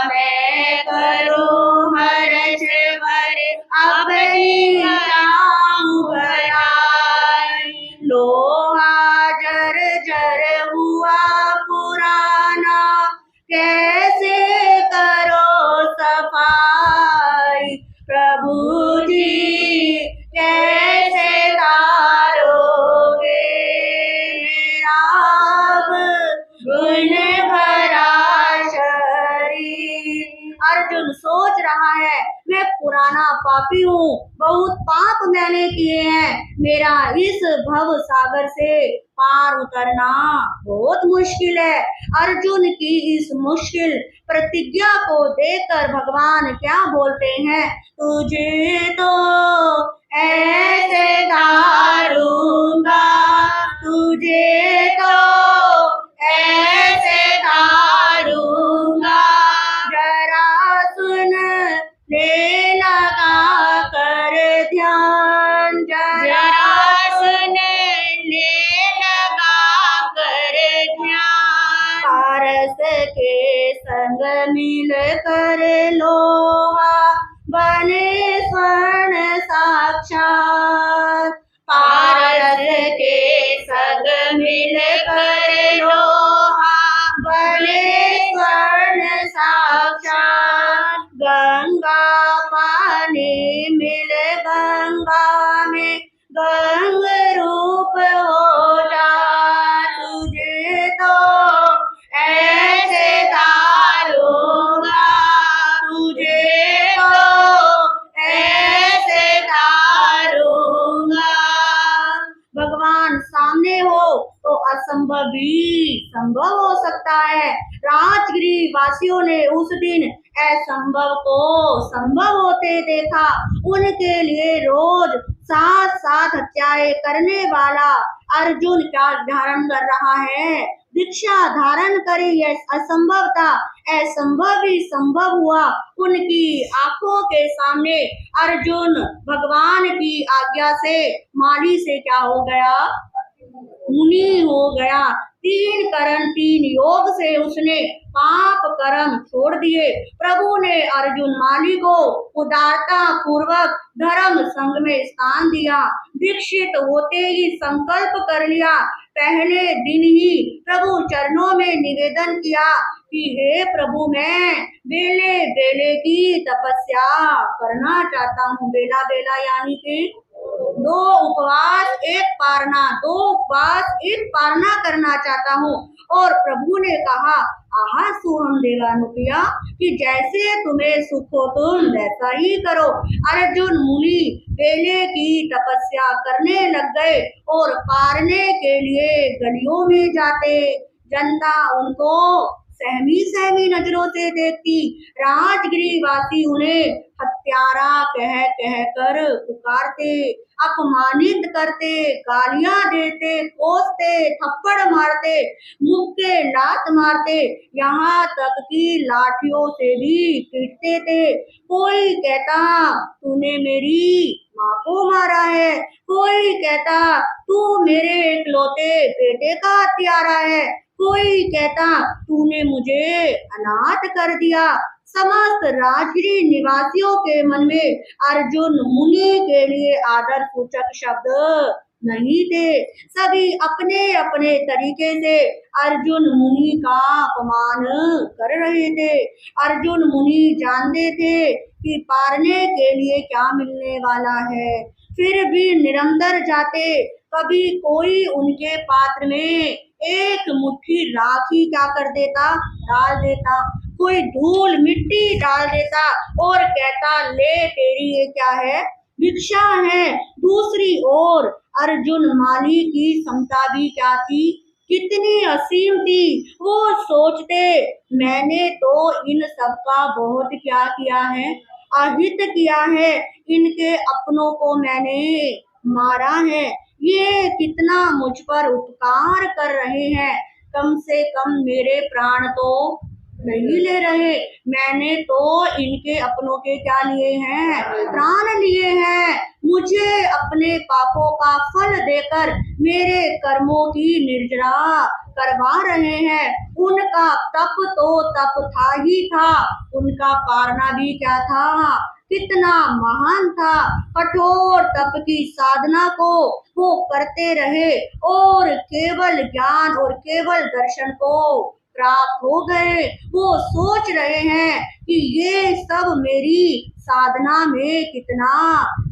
मैं करूं हर्ष वर, अपनी जाऊं भलाई। लोहा जर जर हुआ पुराना, कैसे करो सफाई प्रभु जी, कैसे तारोगे मेरा अब गुण भरा शरीर। अर्जुन सोच रहा है मैं पुराना पापी हूँ, बहुत पाप मैंने किए हैं, मेरा इस भव सागर से पार उतरना बहुत मुश्किल है। अर्जुन की इस मुश्किल प्रतिज्ञा को देखकर भगवान क्या बोलते हैं, तुझे तो ऐसे तारूंगा, तुझे तो ऐसे तारूंगा। जरा सुन ले लगा कर ध्यान, जरा सुन ले लगा कर ध्यान। पारस के संग मिल कर लोहा बने स्वर्ण साक्षात। पारस के संग मिल कर लोहा बने स्वर्ण साक्षात। गंगा पानी मिल गंगा में गंग रूप हो जा, तुझे तो ऐसे तारूंगा, तुझे तो ऐसे तारूंगा। भगवान सामने हो तो असंभव भी संभव हो सकता है। राजगिरी वासियों ने उस दिन असंभव को संभव होते देखा। उनके लिए रोज 7-7 हत्याएं करने वाला अर्जुन क्या धारण कर रहा है, दीक्षा धारण करी। यह असंभव था, असंभव ही संभव हुआ उनकी आंखों के सामने। अर्जुन भगवान की आज्ञा से माली से क्या हो गया, मुनि हो गया। 3 करण 3 योग से उसने पाप कर्म छोड़ दिए। प्रभु ने अर्जुन माली को उदारता पूर्वक धर्म संघ में स्थान दिया। दीक्षित होते ही संकल्प कर लिया। पहले दिन ही प्रभु चरणों में निवेदन किया कि हे प्रभु, मैं बेले बेले की तपस्या करना चाहता हूँ। बेला बेला यानी कि 2 उपवास 1 पारना, 2 उपवास 1 पारना करना चाहता हूँ। और प्रभु ने कहा, आहा सुहम देवानुप्रिया, कि जैसे तुम्हें सुख हो तुम वैसा ही करो। अर्जुन मुनि बेले की तपस्या करने लग गए और पारने के लिए गलियों में जाते। जनता उनको सहमी सहमी नजरों से देखती। राजगिरी वासी उन्हें हत्यारा कह कह कर पुकारते, अपमानित करते, गालियां देते, कोसते, थप्पड़ मारते, मुक्के लात मारते, यहाँ तक कि लाठियों से भी पीटते थे। कोई कहता तूने मेरी माँ को मारा है, कोई कहता तू मेरे इकलौते बेटे का हत्यारा है, कोई कहता तूने मुझे अनाथ कर दिया। समस्त राजगिरी निवासियों के मन में अर्जुन मुनि के लिए आदर सूचक शब्द नहीं थे। सभी अपने अपने तरीके से अर्जुन मुनि का अपमान कर रहे थे। अर्जुन मुनि जानते थे कि पारने के लिए क्या मिलने वाला है, फिर भी निरंतर जाते। कभी कोई उनके पात्र में एक मुट्ठी राखी क्या कर देता, डाल देता, कोई धूल मिट्टी डाल देता और कहता ले तेरी ये क्या है, भिक्षा है। दूसरी ओर अर्जुन माली की समता भी क्या थी कितनी असीम थी। वो सोचते मैंने तो इन सबका बहुत क्या किया है, अहित किया है, इनके अपनों को मैंने मारा है, ये कितना मुझ पर उपकार कर रहे हैं, कम से कम मेरे प्राण तो नहीं ले रहे। मैंने तो इनके अपनों के क्या लिए हैं, प्राण लिए हैं। मुझे अपने पापों का फल देकर मेरे कर्मों की निर्जरा करवा रहे हैं। उनका तप तो तप था ही था, उनका पारना भी क्या था, कितना महान था। कठोर तप की साधना को वो करते रहे और केवल ज्ञान और केवल दर्शन को प्राप्त हो गए। वो सोच रहे हैं कि ये सब मेरी साधना में कितना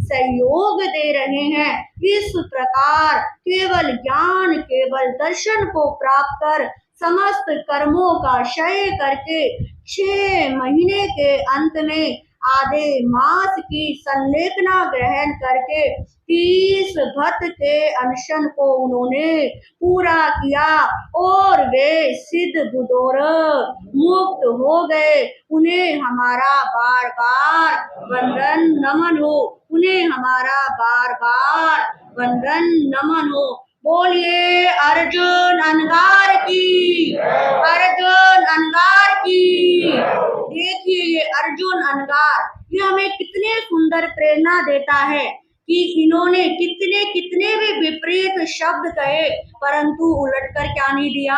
सहयोग दे रहे हैं। इस प्रकार केवल ज्ञान केवल दर्शन को प्राप्त कर समस्त कर्मों का क्षय करके 6 महीने के अंत में आधे मास की संलेखना ग्रहण करके 30 भक्त के अनशन को उन्होंने पूरा किया और वे सिद्ध बुद्धोर मुक्त हो गए। उन्हें हमारा बार बार वंदन नमन हो, उन्हें हमारा बार बार वंदन नमन हो। बोलिए अर्जुन अनगार की, अर्जुन अनगार की। देखिए ये अर्जुन अनगार, ये हमें कितने सुंदर प्रेरणा देता है कि इन्होंने कितने कितने भी विपरीत शब्द कहे परंतु उलटकर क्या नहीं दिया,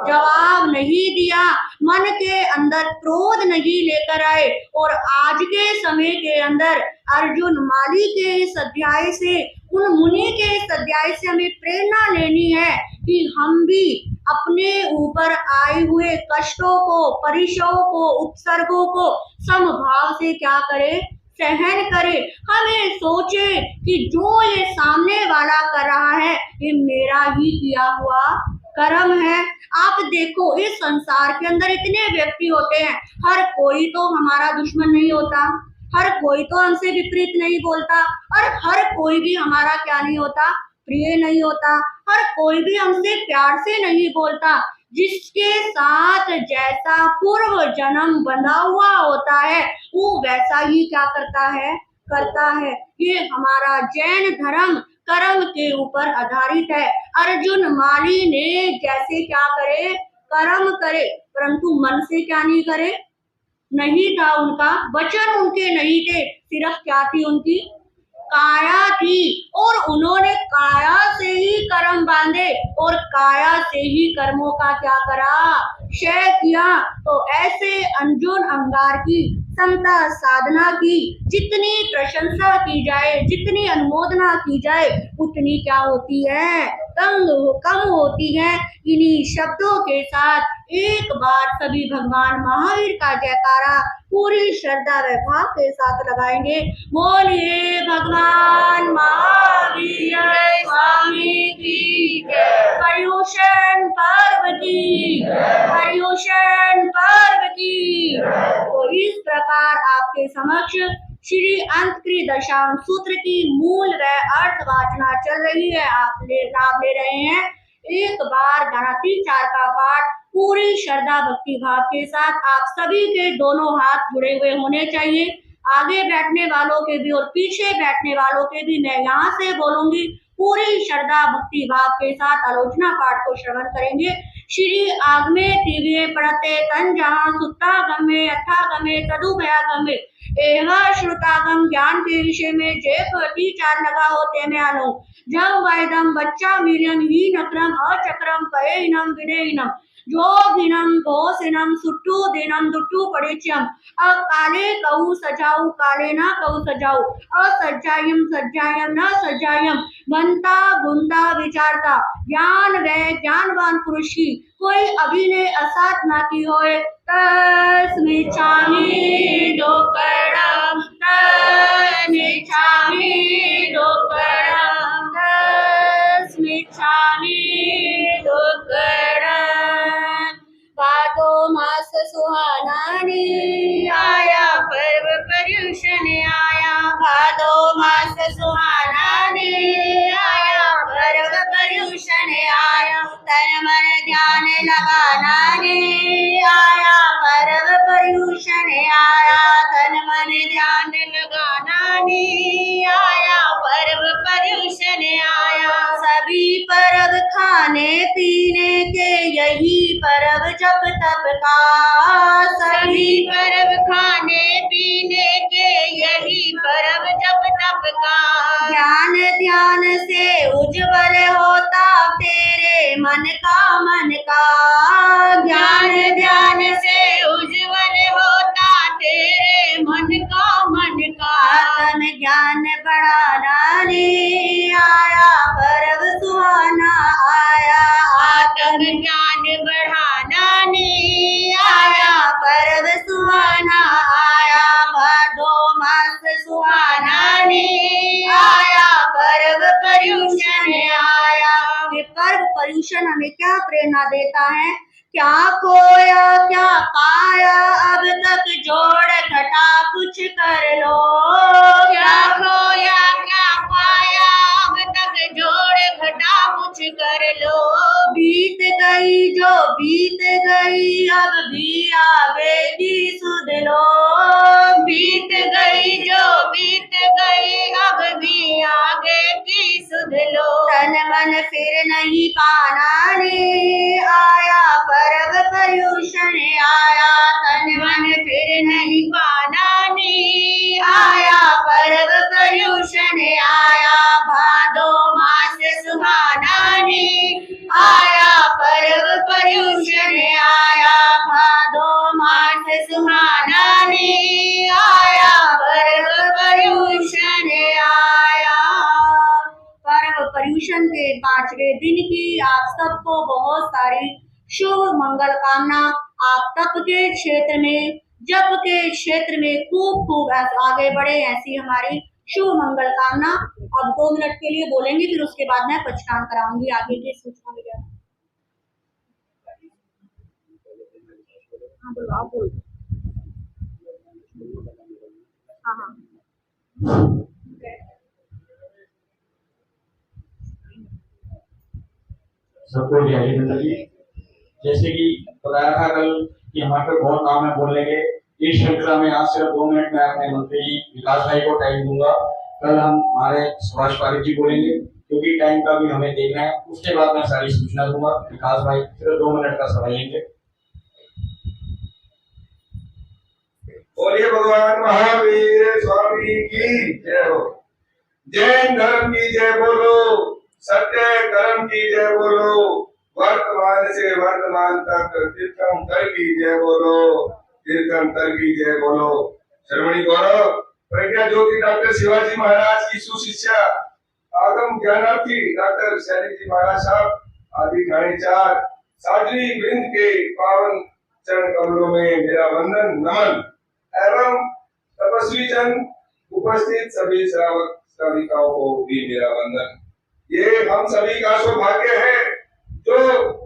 जवाब नहीं दिया। मन के अंदर क्रोध नहीं लेकर आए। और आज के समय के अंदर अर्जुन माली के इस अध्याय से, उन मुनि के इस अध्याय से हमें प्रेरणा लेनी है कि हम भी अपने ऊपर आए हुए कष्टों को, परीक्षाओं को, उपसर्गों को समभाव से क्या करें, सहन करे। हमें सोचे कि जो ये सामने वाला कर रहा है ये मेरा ही किया हुआ कर्म है। आप देखो इस संसार के अंदर इतने व्यक्ति होते हैं, हर कोई तो हमारा दुश्मन नहीं होता, हर कोई तो हमसे विपरीत नहीं बोलता, और हर कोई भी हमारा क्या नहीं होता, प्रिय नहीं होता, हर कोई भी हमसे प्यार से नहीं बोलता। जिसके साथ जैसा पूर्व जन्म बंधा हुआ होता है वो वैसा ही क्या करता है। ये हमारा जैन धर्म कर्म के ऊपर आधारित है। अर्जुन माली ने जैसे क्या करे, कर्म करे, परंतु मन से क्या नहीं करे, नहीं था उनका, वचन उनके नहीं थे, सिर्फ क्या थी उनकी काया थी। और उन्होंने काया से ही कर्म बांधे और काया से ही कर्मों का क्या करा, क्षय किया। तो ऐसे अर्जुन अंगार की समता साधना की जितनी प्रशंसा की जाए, जितनी अनुमोदना की जाए उतनी क्या होती है, कम होती है। इन्हीं शब्दों के साथ एक बार सभी भगवान महावीर का जयकारा पूरी श्रद्धा व भाव के साथ लगाएंगे। बोलिए भगवान महावीर स्वामी की जय। पर्युषण पर्व की, पर्युषण पर्व की। तो इस प्रकार आपके समक्ष श्री अंतक्रिय दशांश सूत्र की मूल व अर्थ वाचना चल रही है। आप लाभ ले रहे हैं। एक बार गणति 4 का पाठ पूरी श्रद्धा भक्ति भाव के साथ। आप सभी के दोनों हाथ जुड़े हुए होने चाहिए, आगे बैठने वालों के भी और पीछे बैठने वालों के भी। मैं यहाँ से बोलूंगी, पूरी श्रद्धा भक्ति भाव के साथ आलोचना पाठ को श्रवण करेंगे। श्री आगमे दिव्य पढ़ते तन जहाँ सुत्ता गमे अथा गमे तदु भया गमे एवं श्रुतागम ज्ञान के विषय में जय प्रति 4 लगा होते में आलो जब वायदम बच्चा मीलियम ही नक्रम अचक्रम पये इनम विनय इनम जोगिनम घोषिनम सुट्टू दिनम दुट्टू परिचयम अकाले कहू सजाऊ काले ना कहू सजाऊ असज्जायम सज्जायम न सज्जायम बनता गुंदा विचारता ज्ञान व ज्ञानवान पुरुष की कोई अभिनय असात ना की होए तस्मिच्छामि डोकड़म तस्मिच्छामि डोकड़म तस्मिच्छामि डोकड़म। भादो मास सुहानानी आया पर्व पर्युषण आया। भादो मास सुहानानी आया पर्व पर्युषण आया। तन मन आया, तन मन ध्यान लगाना नहीं आया, पर्व पर्यूषण आया। सभी पर्व खाने पीने के, यही पर्व जप तप का। सभी पर्व खाने पीने के, यही पर्व जप तप का। ज्ञान ध्यान से उज्जवल होता तेरे मन का ज्ञान ध्यान से उज्जवल होता तेरे मन का आत्म ज्ञान बढ़ाना ने आया, पर्व सुहाना आया। आत्म ज्ञान बढ़ाना नहीं आया, पर्व सुहाना आया। भादो मास सुहाना नहीं आया, पर्व पर्यूषण आया। ये पर्व पर्यूषण हमें क्या प्रेरणा देता है? क्या खोया क्या पाया, अब तक जोड़ घटा कुछ कर लो। क्या खोया क्या पाया, अब तक जोड़ घटा कुछ कर लो। बीत गई जो बीत गई, अब भी आगे की सुध लो। बीत गई जो बीत गई, अब भी आगे की सुध लो। तन मन फिर नहीं पाना ने आया, पर्व पर्यूषण आया। तन मन फिर नहीं पाना नहीं आया, पर्व पर्यूषण आया। भादो मास सुहाना ने आया, पर्व पर्यूषण आया। भादो मास सुहाना ने आया, पर्व पर्यूषण आया। पर्व पर्यूषण के 5वें दिन की आप सबको बहुत सारी शुभ मंगल कामना। आप तप के क्षेत्र में, जप के क्षेत्र में खूब खूब आगे बढ़े, ऐसी हमारी शुभ मंगल कामना। अब 2 मिनट के लिए बोलेंगे, फिर उसके बाद मैं पंचकाम कराऊंगी आगे की सूचना वगैरह। हाँ बोलो, आप बोलो। हाँ सबको जय हिंद जी। जैसे कि बताया था कल कि हमारे पे बहुत काम है बोलने के, इस श्रृंखला में आज सिर्फ 2 मिनट में अपने मंत्री जी विकास भाई को टाइम दूंगा। कल हम हमारे सुभाष पारिक जी बोलेंगे, क्योंकि टाइम का भी हमें देखना है। उसके बाद मैं सारी सूचना दूंगा। विकास भाई सिर्फ 2 मिनट का समय लेंगे। बोलिए भगवान महावीर स्वामी की जय हो। जैन धर्म की जय बोलो, सत्य कर्म की जय बोलो, वर्तमान से वर्तमान तक तीर्थंकर की जय बोलो, तीर्थंकर की जय बोलो। श्रवणी गौरव प्रज्ञा ज्योति डॉक्टर शिवाजी महाराज की सुशिष्या, आगम ज्ञानार्थी डॉक्टर शैली जी महाराज साहब आदि ठाणे 4 साध्वी वृंद के पावन चरण कमलों में मेरा वंदन नमन एवं तपस्वी जन उपस्थित सभी श्रावक श्राविकाओं को भी मेरा वंदन। ये हम सभी का सौभाग्य है जो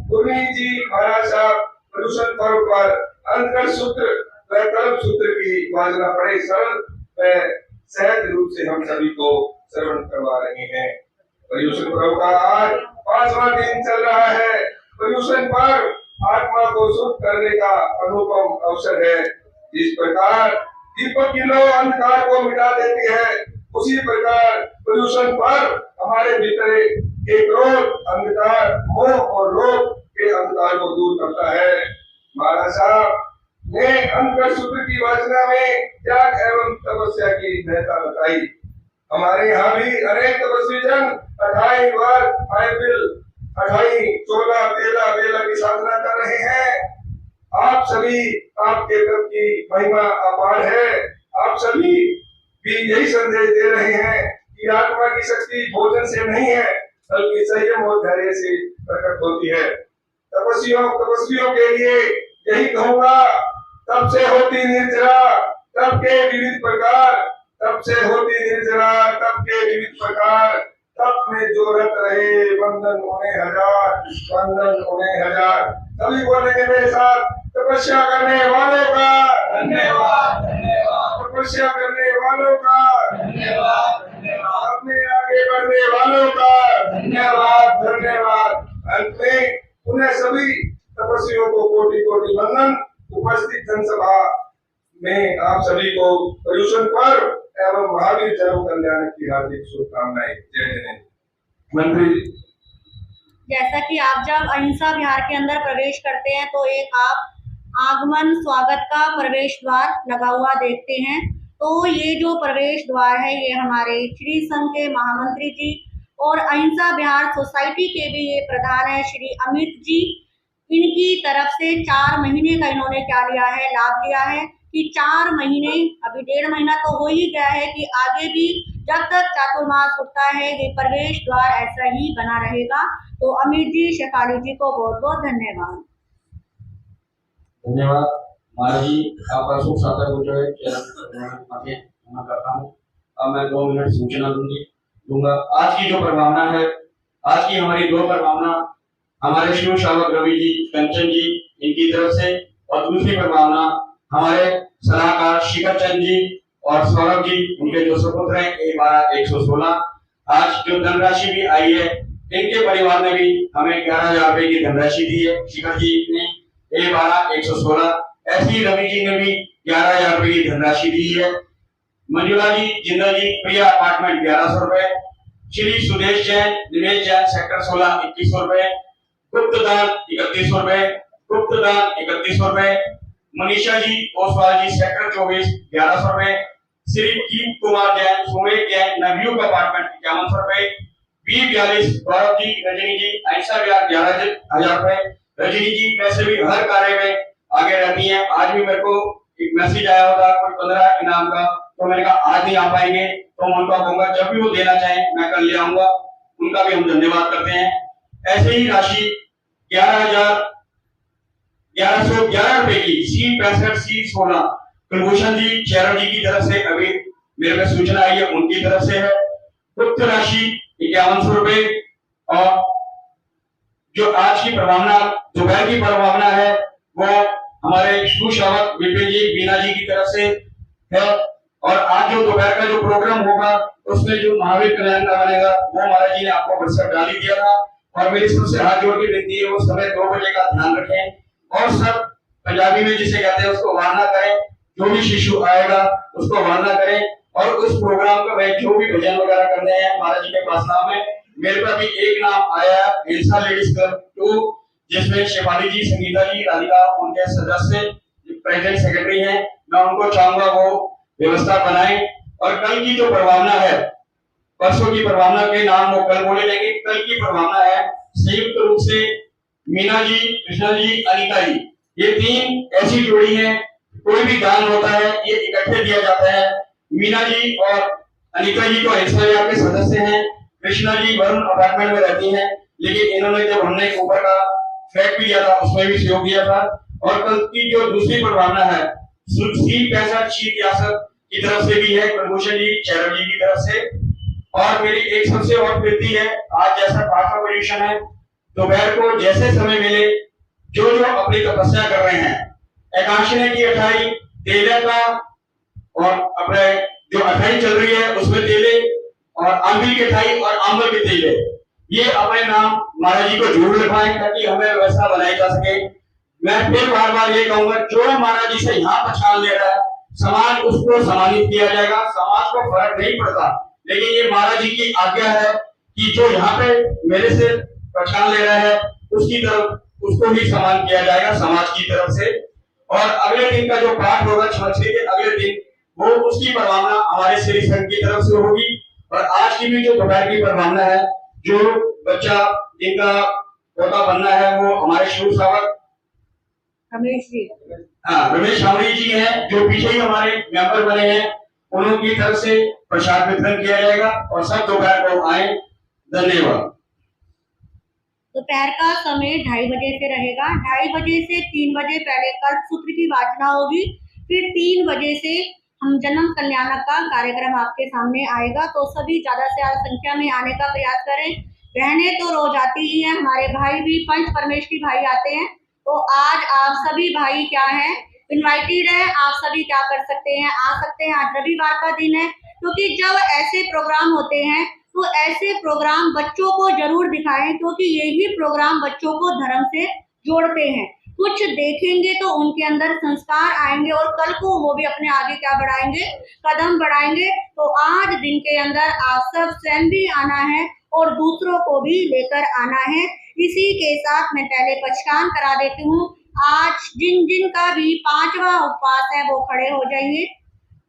गुरमीत जी महाराज साहब प्रदूषण पर्व पर अंतकर सूत्र व कल्प सूत्र की वाजना बड़े सरल व सहज रूप से हम सभी को श्रवण करवा रहे हैं। प्रदूषण पर्व का आज 5वां दिन चल रहा है। प्रदूषण पर्व आत्मा को शुद्ध करने का अनुपम अवसर है। जिस प्रकार दीपक की लौ अंधकार को मिटा देती है, उसी प्रकार प्रदूषण पर्व हमारे भीतर के क्रोध, अंधकार, मोह और लोभ के अंधकार को दूर करता है। महाराज साहब ने अंतकर सूत्र की वाचना में त्याग एवं तपस्या की महत्ता बताई। हमारे यहाँ भी अनेक तपस्वी जन 28 बार 28, 16, 13 की साधना कर रहे हैं। आप सभी, आपके तप की महिमा अपार है। आप सभी भी यही संदेश दे रहे हैं कि आत्मा की शक्ति भोजन से नहीं है, बल्कि संयम और धैर्य से प्रकट होती है। तपस्वियों के लिए यही कहूँगा, तब से होती निर्जरा, तब के विविध प्रकार, तब से होती निर्जरा, तब के विविध प्रकार, तब में जो रत रहे बंधन उन्हें हजार, बंधन उन्हें हजार। सभी बोलेंगे मेरे साथ, तपस्या करने वालों का धन्यवाद, धन्यवाद। तपस्या करने वालों का धन्यवाद, धन्यवाद। अपने आगे बढ़ने वालों का धन्यवाद, धन्यवाद। अंत में उन्हें सभी तपस्वियों को कोटि कोटि वंदन। उपस्थित जनसभा में आप सभी को पर्युषण पर्व एवं महावीर जन्म कल्याण की हार्दिक शुभकामनाएं। जय जय। मंत्री जी, जैसा कि आप जब अहिंसा विहार के अंदर प्रवेश करते हैं तो एक आप आगमन स्वागत का प्रवेश द्वार लगा हुआ देखते हैं। तो ये जो प्रवेश द्वार है ये हमारे श्री संघ के महामंत्री जी और अहिंसा विहार सोसाइटी के भी ये प्रधान है श्री अमित जी, इनकी तरफ से 4 महीने का इन्होंने क्या लिया है, लाभ लिया है कि 4 महीने, अभी 1.5 महीना तो हो ही गया है, कि आगे भी जब तक चातुर्मास उठता है ये प्रवेश द्वार ऐसा ही बना रहेगा। तो अमित जी, शेफाली जी को बहुत बहुत धन्यवाद। धन्यवाद महाराज जी, आपका शुभ सार्थक हो जाए क्षमा करता हूँ। अब मैं 2 मिनट सूचना दूंगा। आज की जो प्रभावना है, आज की हमारी 2 प्रभावना हमारे शिव श्रावक रवि जी, कंचन जी इनकी तरफ से, और दूसरी प्रभावना हमारे सलाहकार शिखर चंद जी और सौरभ जी, उनके जो सुपुत्र हैं 1/12/116। आज जो धनराशि भी आई है, इनके परिवार ने भी हमें 11,000 रुपए की धनराशि दी है। शिखर जी ने 1/12/116, ऐसी रवि जी ने भी 11,000 रुपए की धनराशि दी है। मंजुला जी, जिंदल जी, प्रिया अपार्टमेंट 1100 रुपए, श्री सुदेश जैन, दिनेश जैन, सेक्टर 16 2100 रुपए, गुप्तदान 3100 रुपए, गुप्तदान 3100 रुपए, मनीषा जी ओसवाल जी, सेक्टर 24 1100 रुपए, श्री दीप कुमार जैन, सुमेश जैन, नवयुग अपार्टमेंट 5100 रुपए, B42 गौरव जी, रजनी जी, अहिंसा विहार 11,000 रुपए। रजनी जी वैसे भी हर कार्य में आगे रहती हैं। आज भी मेरे को एक मैसेज आया होगा कोई 15 इनाम का, तो मैंने कहा आज नहीं आ पाएंगे तो मैं उनको कहूंगा जब भी वो देना चाहें मैं कल ले आऊंगा। उनका भी हम धन्यवाद करते हैं। ऐसे ही राशि 11,1111 रुपए की C65C16 कुलभूषण जी, चैरव जी की तरफ से अभी मेरे में सूचना आई है, उनकी तरफ से है। गुप्त राशि 5100 रुपए, और जो आज की प्रभावना, दोपहर की प्रभावना है, वो हमारे शिव श्रावक विपिन जी, बीना जी की तरफ से है। और आज जो दोपहर का जो प्रोग्राम होगा उसमें जो महावीर कल्याण का बनेगा वो महाराज जी ने आपको व्हाट्सएप डाल ही दिया था। और मेरी सबसे हाथ जोड़ के विनती है वो समय 2 बजे का ध्यान रखें, और सब पंजाबी में जिसे कहते हैं उसको वारना करें। जो भी शिशु आएगा उसको वारना करें, और उस प्रोग्राम का वह जो भी भजन वगैरह करने हैं महाराज जी के पास नाम है। मेरे पास भी एक नाम आया हिंसा लेडीज क्लब 2, जिसमें शेफाली जी, संगीता जी, राधिका उनके सदस्य प्रेसिडेंट सेक्रेटरी हैं। मैं उनको चाहूंगा वो व्यवस्था बनाएं। और कल की जो प्रभावना है, परसों की प्रभावना के नाम वो कल बोले जाएंगे। कल की प्रभावना है संयुक्त रूप से मीना जी, कृष्णा जी, अनिता जी, ये 3 ऐसी जोड़ी है, कोई भी दान होता है ये इकट्ठे दिया जाता है। मीना जी और अनिता जी तो अहिंसा विहार के सदस्य हैं, कृष्णा जी वरुण अपार्टमेंट में रहती हैं, लेकिन इन्होंने जब हमने ऊपर का फ्लैट भी दिया था उसमें भी सहयोग दिया था। और कल की जो दूसरी प्रभावना है C65 की तरफ से भी है, प्रभूषण जी, चैरव जी की तरफ से। और मेरी एक सबसे और विनती है, आज जैसा पाठ का पोजीशन है, दोपहर को जैसे समय मिले जो जो अपनी तपस्या कर रहे हैं, एकादशी की 28 तेले का, और अपने जो 28 चल रही है उसमें तेले, और आंबिल के 28 और आंबल के तेले, ये अपने नाम महाराज जी को जरूर लिखवाएं ताकि हमें व्यवस्था बनाई जा सके। मैं फिर बार बार ये कहूंगा, जो महाराज जी से यहाँ पहचान ले रहा है समाज उसको सम्मानित किया जाएगा। समाज को फर्क नहीं पड़ता, लेकिन ये महाराज जी की आज्ञा है कि जो यहाँ पे मेरे से पहचान ले रहा है उसकी तरफ उसको भी सम्मान किया जाएगा समाज की तरफ से। और अगले दिन का जो पाठ होगा छठे के अगले दिन, वो उसकी प्रभावना हमारे श्री संघ की तरफ से होगी। और आज की भी जो दोपहर की प्रभावना है, जो बच्चा जिनका पोता बनना है वो हमारे शिव श्रावक रमेश जी, रमेश शामरी जी हैं, जो पीछे ही हमारे मेंबर बने हैं, उनकी तरफ से प्रसाद वितरण किया जाएगा। और सब दोपहर को आए। धन्यवाद। दोपहर का समय 2:30 बजे से रहेगा। 2:30 बजे से 3 बजे पहले कल्पसूत्र की वाचना होगी, फिर 3 बजे से हम जन्म कल्याण का कार्यक्रम आपके सामने आएगा। तो सभी ज्यादा से ज्यादा संख्या में आने का प्रयास करें। बहनें तो रोज आती ही हैं, हमारे भाई भी पंच परमेश्वरी भाई आते हैं। तो आज आप सभी भाई क्या है, इनवाइटेड है। आप सभी क्या कर सकते हैं, आ सकते हैं। आज रविवार का दिन है, क्योंकि जब ऐसे प्रोग्राम होते हैं तो ऐसे प्रोग्राम बच्चों को जरूर दिखाएं, क्योंकि यही प्रोग्राम बच्चों को धर्म से जोड़ते हैं। कुछ देखेंगे तो उनके अंदर संस्कार आएंगे और कल को वो भी अपने आगे क्या बढ़ाएंगे, कदम बढ़ाएंगे। तो आज दिन के अंदर आप सब स्वयं भी आना है और दूसरों को भी लेकर आना है। इसी के साथ मैं पहले पचकान करा देती हूँ। आज जिन जिन का भी 5वां उपवास है वो खड़े हो जाइए।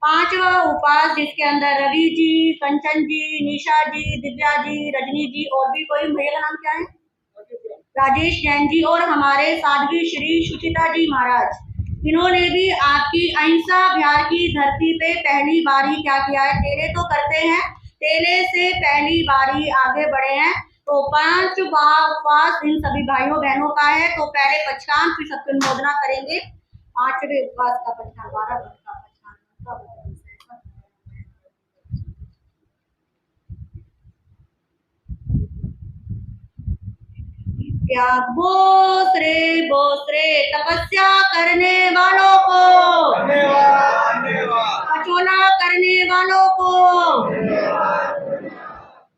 5वां उपवास जिसके अंदर रवि जी, कंचन जी, निशा जी, दिव्या जी, रजनी जी और भी कोई, भैया का नाम क्या है, राजेश जैन जी और हमारे साध्वी श्री सुचिता जी महाराज, इन्होंने भी आपकी अहिंसा बिहार की धरती पे पहली बार ही क्या किया है, तेले तो करते हैं, तेले से पहली बार ही आगे बढ़े हैं। तो 5वां उपवास इन सभी भाइयों बहनों का है। तो पहले पचकान फिर सबकी अनुमोदना करेंगे। 5वें उपवास का पचकान, 12 का पचकान। त्याग बोसरे तपस्या करने वालों को, पचोला करने वालों को।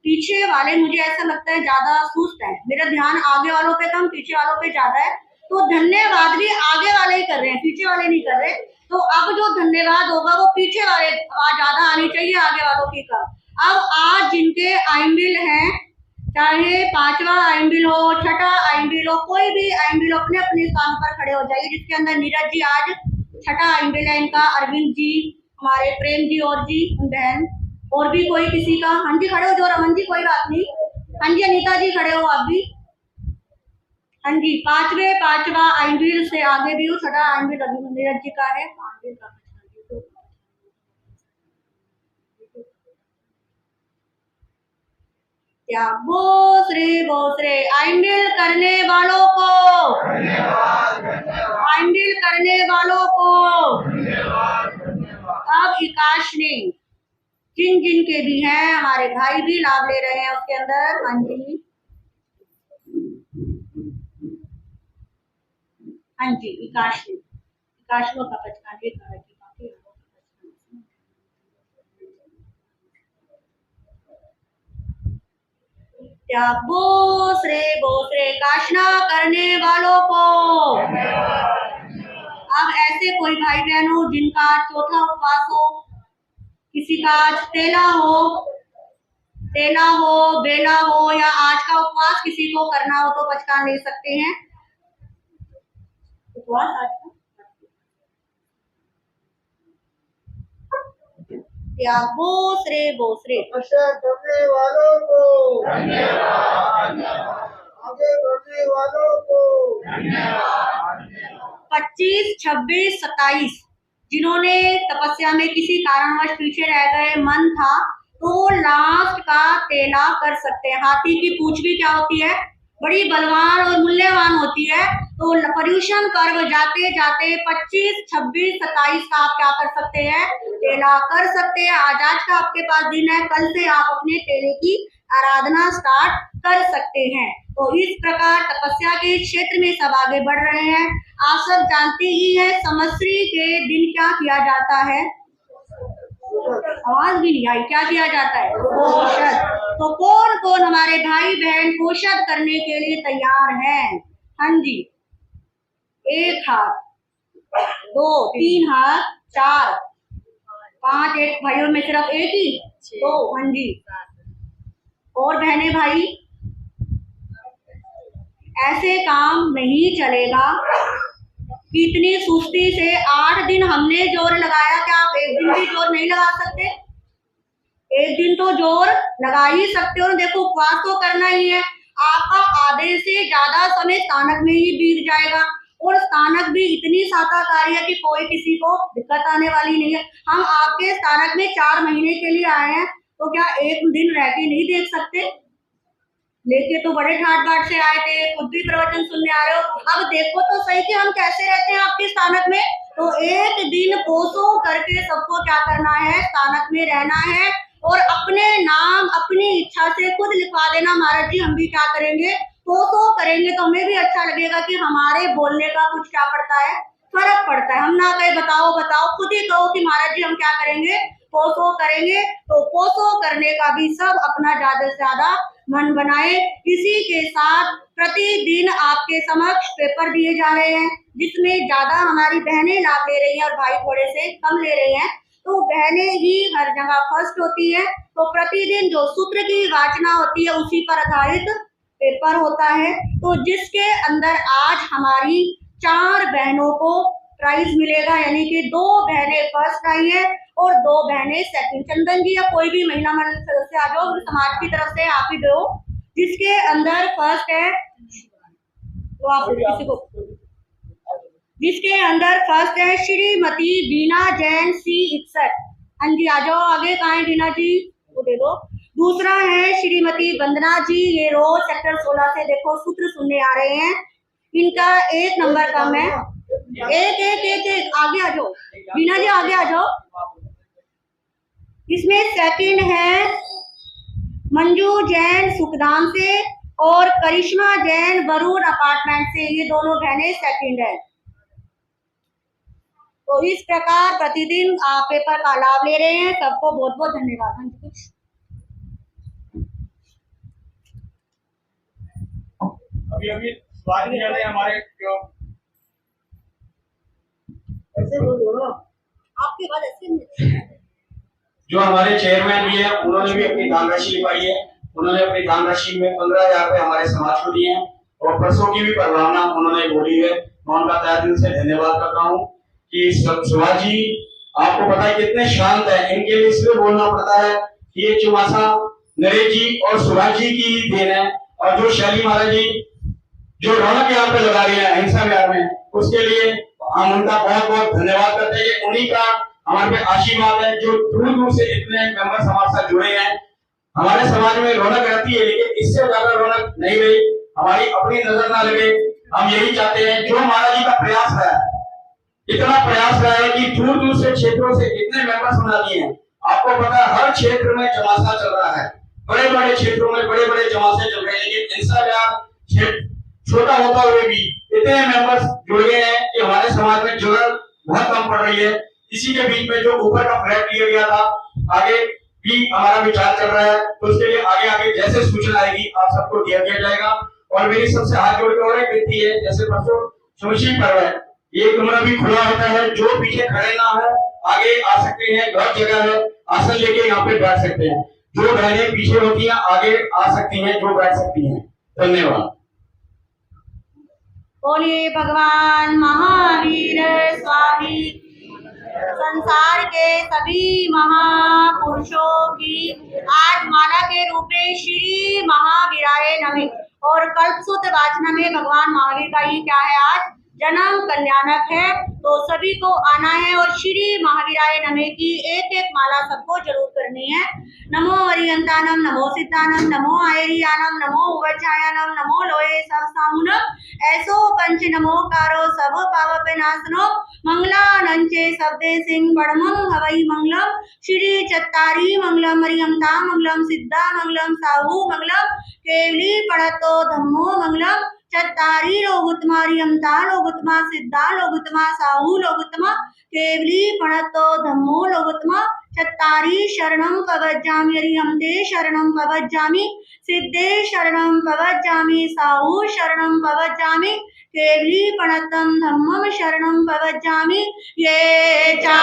पीछे वाले मुझे ऐसा लगता है ज्यादा सुस्त है, मेरा ध्यान आगे वालों पे कम, पीछे वालों पे ज्यादा है। तो धन्यवाद भी आगे वाले ही कर रहे हैं, पीछे वाले नहीं कर रहे। तो अब जो धन्यवाद होगा वो पीछे वाले आवाज ज्यादा आनी चाहिए, आगे वालों की कम। अब आज जिनके आइंबिल हैं, चाहे 5वां आइंबिल हो, 6ठा आइंबिल हो, कोई भी आइंबिल अपने अपने स्थान पर खड़े हो जाइए। जिसके अंदर नीरज जी आज 6ठा आइंबिल है इनका, अरविंद जी, हमारे प्रेम जी और जी बहन, और भी कोई किसी का। हाँ जी खड़े हो जो, रमन जी कोई बात नहीं। हाँ जी अनीता जी खड़े हो आप भी। हाँ जी 5वां आइंबिल से आगे भी हो, 6ठा आइंबिल नीरज जी का है। क्या बोसरे आइंबिल करने वालों को, आइंबिल करने वालों को। अब विकासनी जिन जिन के भी हैं, हमारे भाई भी लाभ ले रहे हैं उसके अंदर। हाँ जी हाँ जी विकासनी का पचकान भी कर रखी। क्या बोसरे काशना करने वालों को। अब ऐसे कोई भाई बहन हो जिनका 4था उपवास हो, किसी का आज तेला हो, बेला हो, या आज का उपवास किसी को करना हो तो पचकान ले सकते हैं। उपवास आज का क्या बोसरे करने वालों को धन्यवाद, आगे बढ़ने वालों को धन्यवाद। 25, 26, 27 जिन्होंने तपस्या में किसी कारणवश पीछे रह गए, मन था, तो वो लास्ट का तेला कर सकते हैं। हाथी की पूंछ भी क्या होती है, बड़ी बलवान और मूल्यवान होती है। तो पर्यूषण पर्व जाते जाते 25, 26, 27 का आप क्या कर सकते हैं, तेला कर सकते हैं। आज का आपके पास दिन है, कल से आप अपने तेले की आराधना स्टार्ट कर सकते हैं। तो इस प्रकार तपस्या के क्षेत्र में सब आगे बढ़ रहे हैं। आप सब जानते ही हैं संवत्सरी के दिन क्या किया जाता है, आवाज भी नहीं आई, क्या किया जाता है, पोषद। तो कौन कौन हमारे भाई बहन पोषद करने के लिए तैयार हैं? हाँ जी, 1 हाथ, 2, 3 हाथ, 4, 5, एक भाइयों में सिर्फ एक ही, 2, हाँ जी। और बहने भाई, ऐसे काम नहीं चलेगा। कितनी सुस्ती से 8 दिन हमने जोर लगाया, क्या आप एक दिन भी जोर नहीं लगा सकते? एक दिन तो जोर लगा ही सकते हो। देखो उपवास तो करना ही है। आपका आधे से ज्यादा समय स्थानक में ही बीत जाएगा, और स्थानक भी इतनी शाकाहारी है कि कोई किसी को दिक्कत आने वाली नहीं है। हम आपके स्थानक में 4 महीने के लिए आए हैं, तो क्या एक दिन रह के नहीं देख सकते? लेके तो बड़े ठाट बाट से आए थे, खुद भी प्रवचन सुनने आ रहे हो। अब देखो तो सही कि हम कैसे रहते हैं आपके स्थानक में। तो एक दिन कोसों करके सबको क्या करना है, स्थानक में रहना है, और अपने नाम अपनी इच्छा से खुद लिखवा देना। महाराज जी हम भी क्या करेंगे, कोसों करेंगे तो हमें भी अच्छा लगेगा कि हमारे बोलने का कुछ क्या पड़ता है, फर्क पड़ता है। हम ना कहे बताओ, खुद ही कहो कि महाराज जी हम क्या करेंगे, पोसो करेंगे। तो पोसो करने का भी सब अपना ज्यादा से ज्यादा मन बनाए। इसी के साथ प्रतिदिन आपके समक्ष पेपर दिए जा रहे हैं, जिसमें ज्यादा हमारी बहनें लाभ ले रही हैं और भाई थोड़े से कम ले रहे हैं। तो बहनें ही हर जगह फर्स्ट होती है। तो प्रतिदिन जो सूत्र की वाचना होती है उसी पर आधारित पेपर होता है। तो जिसके अंदर आज हमारी 4 बहनों को प्राइज मिलेगा, यानी कि 2 बहनें फर्स्ट आई है और 2 बहनें सेकंड। चंदन जी या कोई भी महिला मंडल सदस्य आ जाओ, समाज की तरफ से आप ही दो। जिसके अंदर फर्स्ट है तो आप किसी को, जिसके अंदर फर्स्ट है श्रीमती बीना जैन C61। हाँ जी आ जाओ आगे, कहाँ है बीना जी, वो दे दो। दूसरा है श्रीमती वंदना जी, ये रोज सेक्टर 16 से देखो सूत्र सुनने आ रहे हैं, इनका 1 नंबर कम है। एक आगे आ जाओ बीना जी, आगे आ जाओ। इसमें सेकंड है मंजू जैन सुखधाम से और करिश्मा जैन वरुण अपार्टमेंट से, ये दोनों बहनें सेकंड है। तो इस प्रकार प्रतिदिन आप पेपर का लाभ ले रहे हैं, सबको बहुत बहुत धन्यवाद। कुछ अभी स्वाति जी हमारे ऐसे बोलो ना, आपके बाद ऐसे जो हमारे चेयरमैन भी है, उन्होंने भी अपनी दान राशि लिपाई है। उन्होंने अपनी दान राशि में 15,000 रुपए हमारे समाज को दिए हैं और परसों की भी प्रभावना उन्होंने बोली है। मैं उनका तहे दिल से धन्यवाद करता हूँ कि सुभाष जी आपको पता है कितने शांत है, इनके लिए इसलिए बोलना पड़ता है कि ये चौमासा नरेश जी और सुभाष जी की ही देन है। और जो शैली महाराज जी जो रौनक यहाँ पे लगा रही है अहिंसा विहार में, उसके लिए हम उनका बहुत बहुत धन्यवाद करते हैं। उन्हीं का हमारे पे आशीर्वाद है जो दूर दूर से इतने मेंबर हमारे साथ जुड़े हैं। हमारे समाज में रौनक रहती है, लेकिन इससे ज्यादा रौनक नहीं रही, हमारी अपनी नजर ना लगे। हम यही चाहते हैं, जो महाराज जी का प्रयास है, इतना प्रयास रहा है कि दूर दूर से क्षेत्रों से इतने मेंबर्स बना दिए हैं। आपको पता है हर क्षेत्र में जमासा चल रहा है, बड़े बड़े क्षेत्रों में बड़े बड़े जमासे चल रहे हैं, लेकिन इंसा क्षेत्र छोटा होता हुए भी इतने मेंबर्स जुड़ गए हैं कि हमारे समाज में जरूरत बहुत कम पड़ रही है। इसी के बीच में जो ऊपर का फ्लैट लिया गया था, आगे भी हमारा विचार चल रहा है, तो उसके लिए आगे आगे जैसे सूचना आएगी आप सबको दिया जाएगा। और मेरी सबसे हाथ जोड़ के और एक विनती है, जैसे परसों चौशी पर्व है, ये कमरा भी खुला होता है, जो पीछे खड़े ना हो आगे आ सकते हैं, बहुत जगह है, आसन लेके यहाँ पे बैठ सकते हैं। जो बहनें पीछे होती हैं आगे आ सकती हैं, जो बैठ सकती हैं। धन्यवाद। बोलिए भगवान महावीर स्वामी। संसार के सभी महापुरुषों की आज माला के रूप में श्री महावीराय नमः और कल्पसूत्र वाचना में भगवान महावीर का ही क्या है आज जन्म कल्याणक है। तो सभी को आना है और श्री महावीराय नमः की एक एक माला सबको जरूर करनी है। नमो अरियंतानम, नमो सिद्धानम, नमो आयरियानम, नमो उवचायानम, नमो लोये सब सामुनम, ऐसो पंच नमो कारो सब पावप नाशनो, मंगलानंचे शब्दे सिंह बड़मं हवई मंगलम, श्री चत्तारी मंगलम, अरियंता मंगलम, सिद्धा मंगलम, साहू मंगलम, केवली पढ़तो धम्मो मंगलम, चत्तारी लोगुत्तमा, अरियंता लोगुत्तमा, सिद्धा लोगुत्तमा, साहू लोगुत्तमा, केवली पढ़तो धम्मो लोगुत्तमा, चत्तारी शरणं पवज्जामि, अरियंते शरणं पवज्जामि, सिद्धे शरणं पवज्जामि, साहू शरणं पवज्जामि, केवली पढ़तं धम्मं शरणं पवज्जामि। ये चा